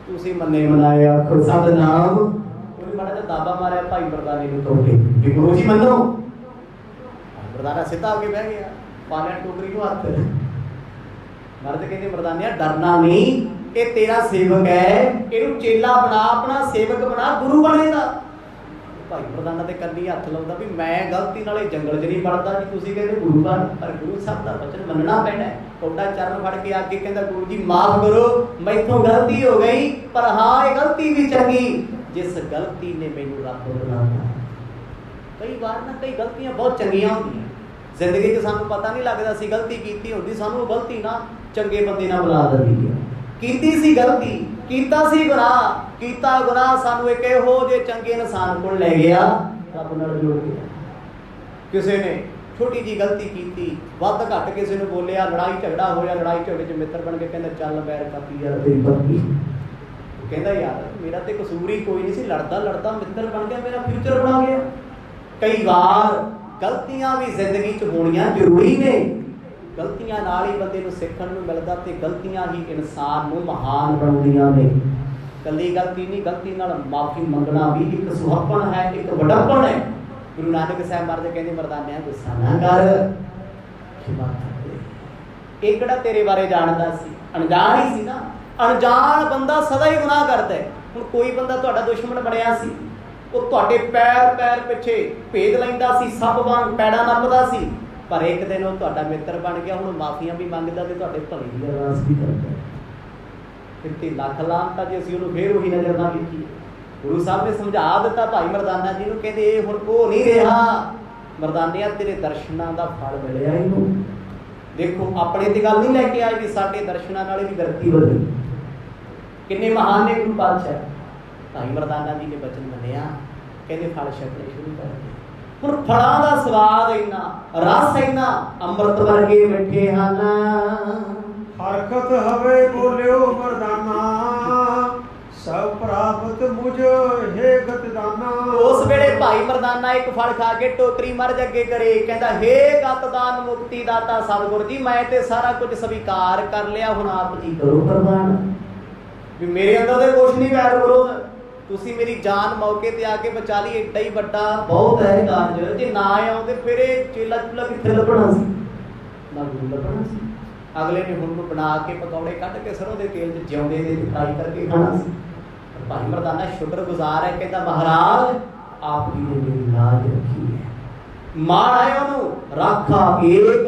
S1: ਤੁਸੀਂ ਮੰਨੇ ਮਨਾਏ ਆਖੋ ਸਤਨਾਮ। ਉਹਨੇ ਮਾੜਾ ਜਿਹਾ ਦਾਬਾ ਮਾਰਿਆ ਭਾਈ ਮਰਦਾਨੇ ਨੂੰ ਤੋੜ ਕੇ ਵੀ ਗੁਰੂ ਜੀ ਮੰਨੋ। ਮਰਦਾਨਾ ਸਿੱਧਾ ਹੋ ਕੇ ਬਹਿ ਗਿਆ, ਪਾ ਲਿਆ ਟੋਕਰੀ ਨੂੰ ਹੱਥ। ਮਰਦ ਕਹਿੰਦੇ ਮਰਦਾਨਿਆ ਡਰਨਾ ਨਹੀਂ, ਇਹ ਤੇਰਾ ਸੇਵਕ ਹੈ, ਇਹਨੂੰ ਚੇਲਾ ਬਣਾ, ਆਪਣਾ ਸੇਵਕ ਬਣਾ, ਗੁਰੂ ਬਣੇਗਾ। ਭਾਈ ਮਰਦਾਨਾ ਤੇ ਕੰਨੀ ਹੱਥ ਲਾਉਂਦਾ ਵੀ ਮੈਂ ਗਲਤੀ ਨਾਲ ਇਹ ਜੰਗਲ 'ਚ ਨਹੀਂ ਵੜਦਾ ਜੀ, ਤੁਸੀਂ ਕਹਿੰਦੇ ਗੁਰੂ ਬਣ, ਪਰ ਗੁਰੂ ਸਾਹਿਬ ਦਾ ਵਚਨ ਮੰਨਣਾ ਪੈਣਾ। ਤੁਹਾਡਾ ਚਰਨ ਫੜ ਕੇ ਆ ਕੇ ਕਹਿੰਦਾ ਗੁਰੂ ਜੀ ਮਾਫ ਕਰੋ, ਮੈਥੋਂ ਗਲਤੀ ਹੋ ਗਈ, ਪਰ ਹਾਂ ਇਹ ਗਲਤੀ ਵੀ ਚੰਗੀ, ਜਿਸ ਗਲਤੀ ਨੇ ਮੈਨੂੰ ਰੱਬ ਬਣਾਇਆ। ਕਈ ਵਾਰ ਨਾ ਕਈ ਗਲਤੀਆਂ ਬਹੁਤ ਚੰਗੀਆਂ ਹੁੰਦੀਆਂ ਜ਼ਿੰਦਗੀ 'ਚ, ਸਾਨੂੰ ਪਤਾ ਨਹੀਂ ਲੱਗਦਾ ਸੀ ਗਲਤੀ ਕੀਤੀ ਹੁੰਦੀ, ਸਾਨੂੰ ਉਹ ਗਲਤੀ ਨਾ ਚੰਗੇ ਬੰਦੇ ਨਾਲ ਬੁਲਾ ਦਿੰਦੀ ਹੈ। ਕੀਤੀ ਸੀ ਗਲਤੀ, ਕੀਤਾ ਸੀ ਗੁਨਾਹ, ਕੀਤਾ ਗੁਨਾਹ ਸਾਨੂੰ ਇੱਕ ਇਹੋ ਜਿਹੇ ਚੰਗੇ ਇਨਸਾਨ ਕੋਲ ਲੈ ਗਿਆ, ਰੱਬ ਨਾਲ ਜੋੜ ਗਿਆ। ਕਿਸੇ ਨੇ ਛੋਟੀ ਜੀ ਗਲਤੀ ਕੀਤੀ, ਵੱਧ ਘੱਟ ਕਿਸੇ ਨੂੰ ਬੋਲਿਆ, ਲੜਾਈ ਝਗੜਾ ਹੋਇਆ, ਲੜਾਈ ਝਗੜੇ 'ਚ ਮਿੱਤਰ ਬਣ ਕੇ ਕਹਿੰਦਾ ਚੱਲ ਬੈਰ ਕਾਪੀ ਯਾਰ ਤੇਰੀ ਬੰਦੀ। ਕਹਿੰਦਾ ਯਾਰ ਮੇਰਾ ਤੇ ਕਸੂਰ ਹੀ ਕੋਈ ਨਹੀਂ ਸੀ, ਲੜਦਾ ਲੜਦਾ ਮਿੱਤਰ ਬਣ ਗਿਆ, ਮੇਰਾ ਫਿਊਚਰ ਬਣਾ ਗਿਆ। ਕਈ ਵਾਰ ਗਲਤੀਆਂ ਵੀ ਜ਼ਿੰਦਗੀ 'ਚ ਹੋਣੀਆਂ ਜ਼ਰੂਰੀ ਨੇ, ਗਲਤੀਆਂ ਨਾਲ ਹੀ ਬੰਦੇ ਨੂੰ ਸਿੱਖਣ ਨੂੰ ਮਿਲਦਾ, ਤੇ ਗਲਤੀਆਂ ਹੀ ਇਨਸਾਨ ਨੂੰ ਮਹਾਨ ਬਣਾਉਂਦੀਆਂ ਨੇ। ਕੱਲੀ ਗਲਤੀ ਨਹੀਂ, ਗਲਤੀ ਨਾਲ ਮਾਫੀ ਮੰਗਣਾ ਵੀ ਇੱਕ ਸੁਹੱਪਣ ਹੈ, ਇੱਕ ਵੱਡਪਣ ਹੈ। ਗੁਰੂ ਨਾਨਕ ਸਾਹਿਬ ਮਹਾਰਾਜ ਕਹਿੰਦੇ ਮਰਦਾਨਿਆਂ ਗੁੱਸਾ ਨਾ ਕਰ, ਖਿਮਾ ਕਰ। ਇਹ ਕਿਹੜਾ ਤੇਰੇ ਬਾਰੇ ਜਾਣਦਾ ਸੀ, ਅਣਜਾਣ ਹੀ ਸੀ ਨਾ। ਅਣਜਾਣ ਬੰਦਾ ਸਦਾ ਹੀ ਗੁਨਾਹ ਕਰਦਾ ਹੈ। ਹੁਣ ਕੋਈ ਬੰਦਾ ਤੁਹਾਡਾ ਦੁਸ਼ਮਣ ਬਣਿਆ ਸੀ, ਉਹ ਤੁਹਾਡੇ ਪੈਰ ਪੈਰ ਪਿੱਛੇ ਭੇਦ ਲੈਂਦਾ ਸੀ, ਸੱਪ ਵਾਂਗ ਪੈੜਾ ਨੱਪਦਾ ਸੀ, ਪਰ ਇੱਕ ਦਿਨ ਉਹ ਤੁਹਾਡਾ ਮਿੱਤਰ ਬਣ ਗਿਆ, ਹੁਣ ਮਾਫੀਆਂ ਵੀ ਮੰਗਦਾ ਤੇ ਤੁਹਾਡੇ ਭਲੇ ਦੀ ਅਰਦਾਸ ਵੀ ਕਰਦਾ। ਕਿਤੇ ਲੱਖ ਲਾਂਤਾ ਜੇ ਅਸੀਂ ਉਹਨੂੰ ਫੇਰ ਉਹੀ ਨਜ਼ਰ ਨਾਲ ਵੇਖੀਏ। ਗੁਰੂ ਸਾਹਿਬ ਨੇ ਸਮਝਾ ਦਿੱਤਾ ਭਾਈ ਮਰਦਾਨਾ ਜੀ ਨੂੰ, ਕਹਿੰਦੇ ਇਹ ਹੁਣ ਉਹ ਨਹੀਂ ਰਿਹਾ, ਮਰਦਾਨਿਆ ਤੇਰੇ ਦਰਸ਼ਨਾਂ ਦਾ ਫਲ ਮਿਲਿਆ ਇਹਨੂੰ। ਦੇਖੋ ਆਪਣੇ ਤੇ ਗੱਲ ਨਹੀਂ ਲੈ ਕੇ ਆਏ ਵੀ ਸਾਡੇ ਦਰਸ਼ਨਾਂ ਨਾਲ ਵੀ ਗਲਤੀ ਹੋ ਗਈ। ਕਿੰਨੇ ਮਹਾਨ ਨੇ ਗੁਰੂ ਪਾਤਸ਼ਾਹ। ਭਾਈ ਮਰਦਾਨਾ ਜੀ ਨੇ ਬਚਨ ਮੰਨਿਆ, ਕਹਿੰਦੇ ਫਲ ਛਕਣੇ ਸ਼ੁਰੂ ਕਰ ਦਿੱਤੇ। ਹੁਣ ਫਲਾਂ ਦਾ ਸਵਾਦ ਇੰਨਾ, ਰਸ ਇੰਨਾ, ਅੰਮ੍ਰਿਤ ਵਰਗੇ ਮਿੱਠੇ ਹਨ।
S2: ਹਰਕਤ ਹਵੇ ਬੋਲਿਓ ਮਰਦਾਨਾ, ਸਭ ਪ੍ਰਾਪਤ ਮੁਝ ਹੈ ਗਤਦਾਨਾ।
S1: ਉਸ ਵੇਲੇ ਭਾਈ ਮਰਦਾਨਾ ਇੱਕ ਫਲ ਖਾ ਕੇ ਟੋਕਰੀ ਮਰਜ ਅੱਗੇ ਕਰੇ, ਕਹਿੰਦਾ ਹੇ ਗਤਦਾਨ ਮੁਕਤੀ ਦਾਤਾ ਸਤਿਗੁਰ ਜੀ, ਮੈਂ ਤੇ ਸਾਰਾ ਕੁਝ ਸਵੀਕਾਰ ਕਰ ਲਿਆ, ਹੁਣ ਆਪ ਜੀ ਕਰੋ ਪ੍ਰਵਾਨ। ਵੀ ਮੇਰੇ ਅੰਦਰ ਤੇ ਕੁਛ ਨਹੀਂ ਵੈਰ ਵਿਰੋਧ, ਤੁਸੀਂ ਮੇਰੀ ਜਾਨ ਮੌਕੇ ਤੇ ਆ ਕੇ ਬਚਾ ਲਈ, ਏਡਾ ਹੀ ਵੱਡਾ ਬਹੁਤ ਹੈ ਕਾਰਜ। ਜੇ ਨਾ ਆਉਂਦੇ ਫਿਰ ਇਹ ਚੇਲਾ ਚੁਲਾ ਕਿੱਥੇ ਲੱਭਣਾ ਸੀ, ਨਾ ਗੁਰੂ ਲੱਭਣਾ ਸੀ। ਅਗਲੇ ਨੇ ਹੁਣ ਨੂੰ ਬਣਾ ਕੇ ਪਕੌੜੇ ਕੱਢ ਕੇ ਸਰੋਂ ਦੇ ਤੇਲ 'ਚ ਜਿਉਂਦੇ ਦੇ ਫਰਾਈ ਕਰਕੇ ਖਾਣਾ ਸੀ। ਭਾਈ ਮਰਦਾਨਾ ਸ਼ੁਕਰਗੁਜ਼ਾਰ ਹੈ, ਕਹਿੰਦਾ ਮਹਾਰਾਜ ਆਪ ਜੀ ਨੇ ਮੇਰੀ ਲਾਜ ਰੱਖੀ ਹੈ। ਮਾਣ ਆਇਆ ਉਹਨੂੰ, ਰਾਖਾ ਏਕ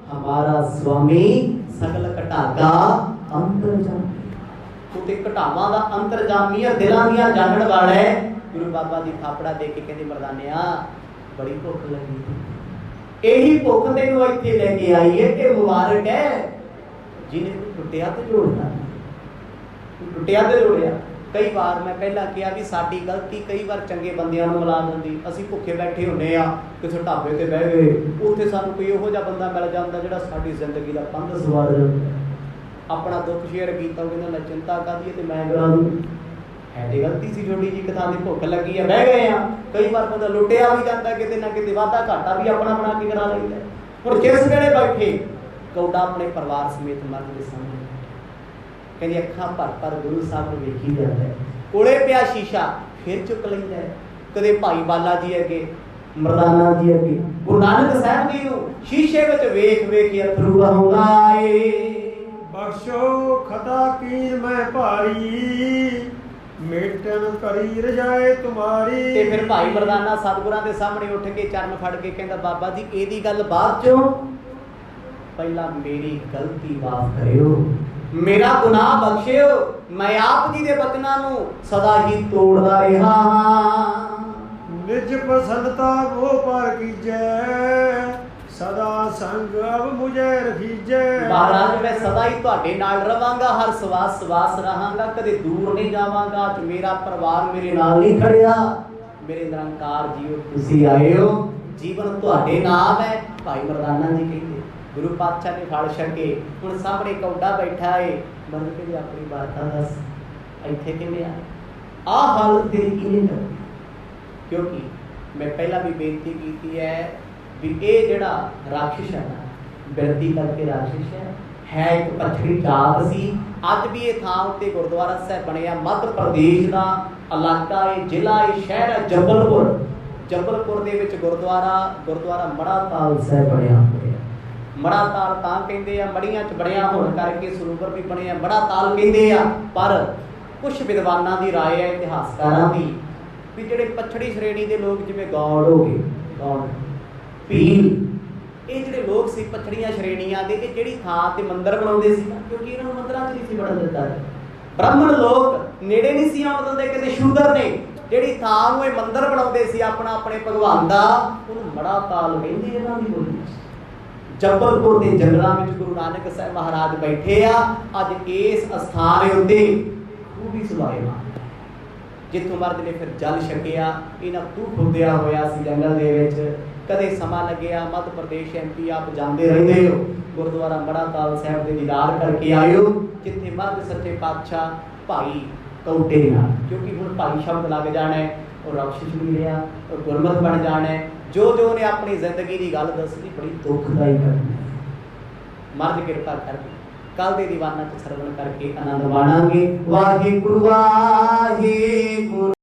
S1: ਹਮਾਰਾ ਸੁਆਮੀ, ਸਗਲ ਘਟਾਗਾ ਅੰਤਰਜਾਮੀ। ਤੂੰ ਤੇ ਘਟਾਵਾਂ ਦਾ ਅੰਤਰਜਾਮੀ ਹੈ, ਦਿਲਾਂ ਦੀਆਂ ਜਾਣਨ ਵਾਲਾ ਹੈ। ਗੁਰੂ ਬਾਬਾ ਜੀ ਥਾਪੜਾ ਦੇ ਕੇ ਕਹਿੰਦੇ ਮਰਦਾਨਿਆ ਬੜੀ ਭੁੱਖ ਲੱਗੀ, ਇਹੀ ਭੁੱਖ ਤੈਨੂੰ ਇੱਥੇ ਲੈ ਕੇ ਆਈ ਹੈ। ਇਹ ਮੁਬਾਰਕ ਹੈ ਜਿਹਨੇ ਤੂੰ ਟੁੱਟਿਆ ਤੇ ਜੋੜਨਾ, ਟੁੱਟਿਆ ਤੇ ਜੋੜਿਆ। ਕਈ ਵਾਰ ਮੈਂ ਪਹਿਲਾਂ ਕਿਹਾ ਵੀ ਸਾਡੀ ਗਲਤੀ ਕਈ ਵਾਰ ਚੰਗੇ ਬੰਦਿਆਂ ਨੂੰ ਮਿਲਾ ਦਿੰਦੀ। ਅਸੀਂ ਭੁੱਖੇ ਬੈਠੇ ਹੁੰਦੇ ਆ, ਕਿਸੇ ਢਾਬੇ ਤੇ ਬਹਿ ਗਏ, ਉੱਥੇ ਸਾਨੂੰ ਕੋਈ ਇਹੋ ਜਿਹਾ ਬੰਦਾ ਮਿਲ ਜਾਂਦਾ ਜਿਹੜਾ ਸਾਡੀ ਜ਼ਿੰਦਗੀ ਦਾ ਪੰਧ ਸਵਾਰ ਜਾਂਦਾ। ਆਪਣਾ ਦੁੱਖ ਸ਼ੇਅਰ ਕੀਤਾ, ਉਹ ਕਹਿੰਦਾ ਲੈ ਚਿੰਤਾ ਕਾਹਦੀ ਹੈ ਤੇ ਮੈਂ ਕਰਾ ਦੂੰ। ਹੈ ਤੇ ਗਲਤੀ ਸੀ ਛੋਟੀ ਜੀ, ਇੱਕ ਥਾਂ ਤੇ ਭੁੱਖ ਲੱਗੀ ਆ, ਬਹਿ ਗਏ ਆ। ਕਈ ਵਾਰ ਬੰਦਾ ਲੁੱਟਿਆ ਵੀ ਜਾਂਦਾ, ਕਿਤੇ ਨਾ ਕਿਤੇ ਵਾਧਾ ਘਾਟਾ ਵੀ ਆਪਣਾ ਬਣਾ ਕੇ ਕਰਾ ਲੈਂਦਾ। ਹੁਣ ਜਿਸ ਵੇਲੇ ਬੈਠੇ ਕੌਡਾ ਆਪਣੇ ਪਰਿਵਾਰ ਸਮੇਤ ਮਰਦ ਦੇ ਸਾਹਮਣੇ, ਕਹਿੰਦੀ ਅੱਖਾਂ ਭਰ ਭਰ ਗੁਰੂ ਸਾਹਿਬ ਨੂੰ ਵੇਖੀ ਜਾਂਦਾ ਹੈ। ਕੋਲੇ ਪਿਆ ਸ਼ੀਸ਼ਾ ਫਿਰ ਚੁੱਕ ਲੈਂਦਾ ਹੈ। ਕਦੇ ਭਾਈ ਬਾਲਾ ਜੀ ਅੱਗੇ, ਮਰਦਾਨਾ ਜੀ ਅੱਗੇ ਗੁਰੂ ਨਾਨਕ ਸਾਹਿਬ ਜੀ ਨੂੰ ਸ਼ੀਸ਼ੇ ਵਿੱਚ ਵੇਖ ਵੇਖ ਕੇ ਅਥਰੂ ਵਹਾਉਂਦਾ ਏ।
S2: ਬਖਸ਼ੋ ਖਤਾ ਕੀਨ ਮੈਂ ਭਾਰੀ, ਮੇਟਨ ਕਰੀ ਰਜਾਏ ਤੁਮਾਰੀ।
S1: ਤੇ ਫਿਰ ਭਾਈ ਮਰਦਾਨਾ ਸਤਿਗੁਰਾਂ ਦੇ ਸਾਹਮਣੇ ਉੱਠ ਕੇ ਚਰਨ ਫੜ ਕੇ ਕਹਿੰਦਾ ਬਾਬਾ ਜੀ ਇਹਦੀ ਗੱਲ ਬਾਅਦ ਚੋਂ, ਪਹਿਲਾਂ ਮੇਰੀ ਗਲਤੀ ਮਾਫ ਕਰਿਓ, ਮੇਰਾ ਗੁਨਾਹ ਬਖਸ਼ਿਓ। ਮੈਂ ਆਪ ਜੀ ਦੇ ਬਚਨਾਂ ਨੂੰ ਸਦਾ ਹੀ ਤੋੜਦਾ ਰਿਹਾ ਹਾਂ।
S2: ਨਿਜ ਪਸੰਦਤਾ ਉਹ ਪਰ ਕੀਜੈ, ਸਦਾ ਸੰਗ ਅਬ ਮੁਝੇ ਰਖੀਜੈ।
S1: ਮਹਾਰਾਜ ਮੈਂ ਸਦਾ ਹੀ ਤੁਹਾਡੇ ਨਾਲ ਰਵਾਂਗਾ, ਹਰ ਸਵਾਸ ਸਵਾਸ ਰਹਾਂਗਾ, ਕਦੇ ਦੂਰ ਨਹੀਂ ਜਾਵਾਂਗਾ। ਅੱਜ ਮੇਰਾ ਪਰਿਵਾਰ ਮੇਰੇ ਨਾਲ ਨਹੀਂ ਖੜਿਆ। ਮੇਰੇ ਨਿਰੰਕਾਰ ਜੀਓ ਤੁਸੀਂ ਆਏ ਹੋ, ਜੀਵਨ ਤੁਹਾਡੇ ਨਾਮ ਹੈ। ਭਾਈ ਮਰਦਾਨਾ ਜੀ ਕਹਿੰਦੇ ਗੁਰੂ ਪਾਤਸ਼ਾਹ ਨੇ ਫਲ ਛਕੇ। ਹੁਣ ਸਾਹਮਣੇ ਕੌਡਾ ਬੈਠਾ ਏ, ਮਨ ਕੇ ਆਪਣੀ ਬਾਤਾਂ ਦੱਸ, ਇੱਥੇ ਕਿਵੇਂ ਆਏ, ਆਹ ਹਾਲਤ ਤੇਰੀ ਕਿਵੇਂ ਕਰ। ਕਿਉਂਕਿ ਮੈਂ ਪਹਿਲਾਂ ਵੀ ਬੇਨਤੀ ਕੀਤੀ ਹੈ ਵੀ ਇਹ ਜਿਹੜਾ ਰਾਖਸ਼ ਹੈ ਨਾ, ਬਿਰਤੀ ਕਰਕੇ ਰਾਖਸ਼ ਹੈ ਇੱਕ ਪੱਛੜੀ ਜਾਤ ਸੀ। ਅੱਜ ਵੀ ਇਹ ਥਾਂ ਉੱਤੇ ਗੁਰਦੁਆਰਾ ਸਾਹਿਬ ਬਣਿਆ। ਮੱਧ ਪ੍ਰਦੇਸ਼ ਦਾ ਇਲਾਕਾ ਇਹ, ਜ਼ਿਲ੍ਹਾ ਇਹ, ਸ਼ਹਿਰ ਹੈ ਜਬਲਪੁਰ। ਜਬਲਪੁਰ ਦੇ ਵਿੱਚ ਗੁਰਦੁਆਰਾ ਮੜਾ ਤਾਲ ਸਾਹਿਬ ਬਣਿਆ ਹੋਇਆ। ਮੜਾ ਤਾਲ ਤਾਂ ਕਹਿੰਦੇ ਆ, ਮੜੀਆਂ 'ਚ ਬਣਿਆ ਹੋਣ ਕਰਕੇ ਸਰੋਵਰ ਵੀ ਬਣਿਆ, ਮੜਾ ਤਾਲ ਕਹਿੰਦੇ ਆ। ਪਰ ਕੁਝ ਵਿਦਵਾਨਾਂ ਦੀ ਰਾਏ ਹੈ, ਇਤਿਹਾਸਕਾਰਾਂ ਦੀ, ਵੀ ਜਿਹੜੇ ਪੱਛੜੀ ਸ਼੍ਰੇਣੀ ਦੇ ਲੋਕ ਜਿਵੇਂ ਗੌੜ ਹੋ ਗਏ, ਗੌੜ, ਭੀਲ, ਇਹ ਜਿਹੜੇ ਲੋਕ ਸੀ ਪੱਛੜੀਆਂ ਸ਼੍ਰੇਣੀਆਂ ਦੇ, ਇਹ ਜਿਹੜੀ ਥਾਂ ਤੇ ਮੰਦਿਰ ਬਣਾਉਂਦੇ ਸੀ, ਕਿਉਂਕਿ ਇਹਨਾਂ ਨੂੰ ਮੰਦਿਰਾਂ 'ਚ ਨਹੀਂ ਸੀ ਵੜਨ ਦਿੱਤਾ। ਬ੍ਰਾਹਮਣ ਲੋਕ ਨੇੜੇ ਨਹੀਂ ਸੀ ਆਉਣ ਦਿੰਦੇ, ਕਹਿੰਦੇ ਸ਼ੂਦਰ ਨੇ। ਜਿਹੜੀ ਥਾਂ ਨੂੰ ਇਹ ਮੰਦਿਰ ਬਣਾਉਂਦੇ ਸੀ ਆਪਣਾ ਆਪਣੇ ਭਗਵਾਨ ਦਾ, ਉਹਨੂੰ ਮੜਾ ਤਾਲ ਕਹਿੰਦੇ ਇਹਨਾਂ ਦੀ ਬੋਲੀ। ਜਬਲਪੁਰ ਦੇ ਜੰਗਲਾਂ ਵਿੱਚ ਗੁਰੂ ਨਾਨਕ ਸਾਹਿਬ ਮਹਾਰਾਜ ਬੈਠੇ ਆ। ਅੱਜ ਇਸ ਅਸਥਾਨ ਦੇ ਉੱਤੇ ਖੂਹ ਵੀ ਸੁਭਾਏਗਾ, ਜਿੱਥੋਂ ਮਰਦ ਨੇ ਫਿਰ ਜਲ ਛਕਿਆ। ਇਹਨਾਂ ਖੂਹ ਖੋਦਿਆ ਹੋਇਆ ਸੀ ਜੰਗਲ ਦੇ ਵਿੱਚ। ਕਦੇ ਸਮਾਂ ਲੱਗਿਆ, ਮੱਧ ਪ੍ਰਦੇਸ਼ MP ਆਪ ਜਾਂਦੇ ਰਹਿੰਦੇ ਹੋ, ਗੁਰਦੁਆਰਾ ਮੜਾ ਤਾਲ ਸਾਹਿਬ ਦੇ ਦੀਦਾਰ ਕਰਕੇ ਆਇਓ, ਜਿੱਥੇ ਮਰਦ ਸੱਚੇ ਪਾਤਸ਼ਾਹ ਭਾਈ ਕੌਡੇ ਨਾਲ, ਕਿਉਂਕਿ ਹੁਣ ਭਾਈ ਸ਼ਬਦ ਲੱਗ ਜਾਣਾ ਹੈ, ਉਹ ਰਖਸ਼ਿਸ਼ ਵੀ ਰਿਹਾ, ਉਹ ਗੁਰਮਤ ਬਣ ਜਾਣਾ ਹੈ। ਜੋ ਉਹਨੇ ਆਪਣੀ ਜ਼ਿੰਦਗੀ ਦੀ ਗੱਲ ਦੱਸਣੀ ਬੜੀ ਦੁਖਦਾਈ ਕਰਨੀ। ਮਰਦ ਕਿਰਪਾ ਕਰਕੇ ਕੱਲ ਦੇ ਦੀਵਾਨਾਂ 'ਚ ਸਰਵਣ ਕਰਕੇ ਆਨੰਦ ਮਾਣਾਂਗੇ। ਵਾਹਿਗੁਰੂ ਵਾਹਿਗੁਰੂ।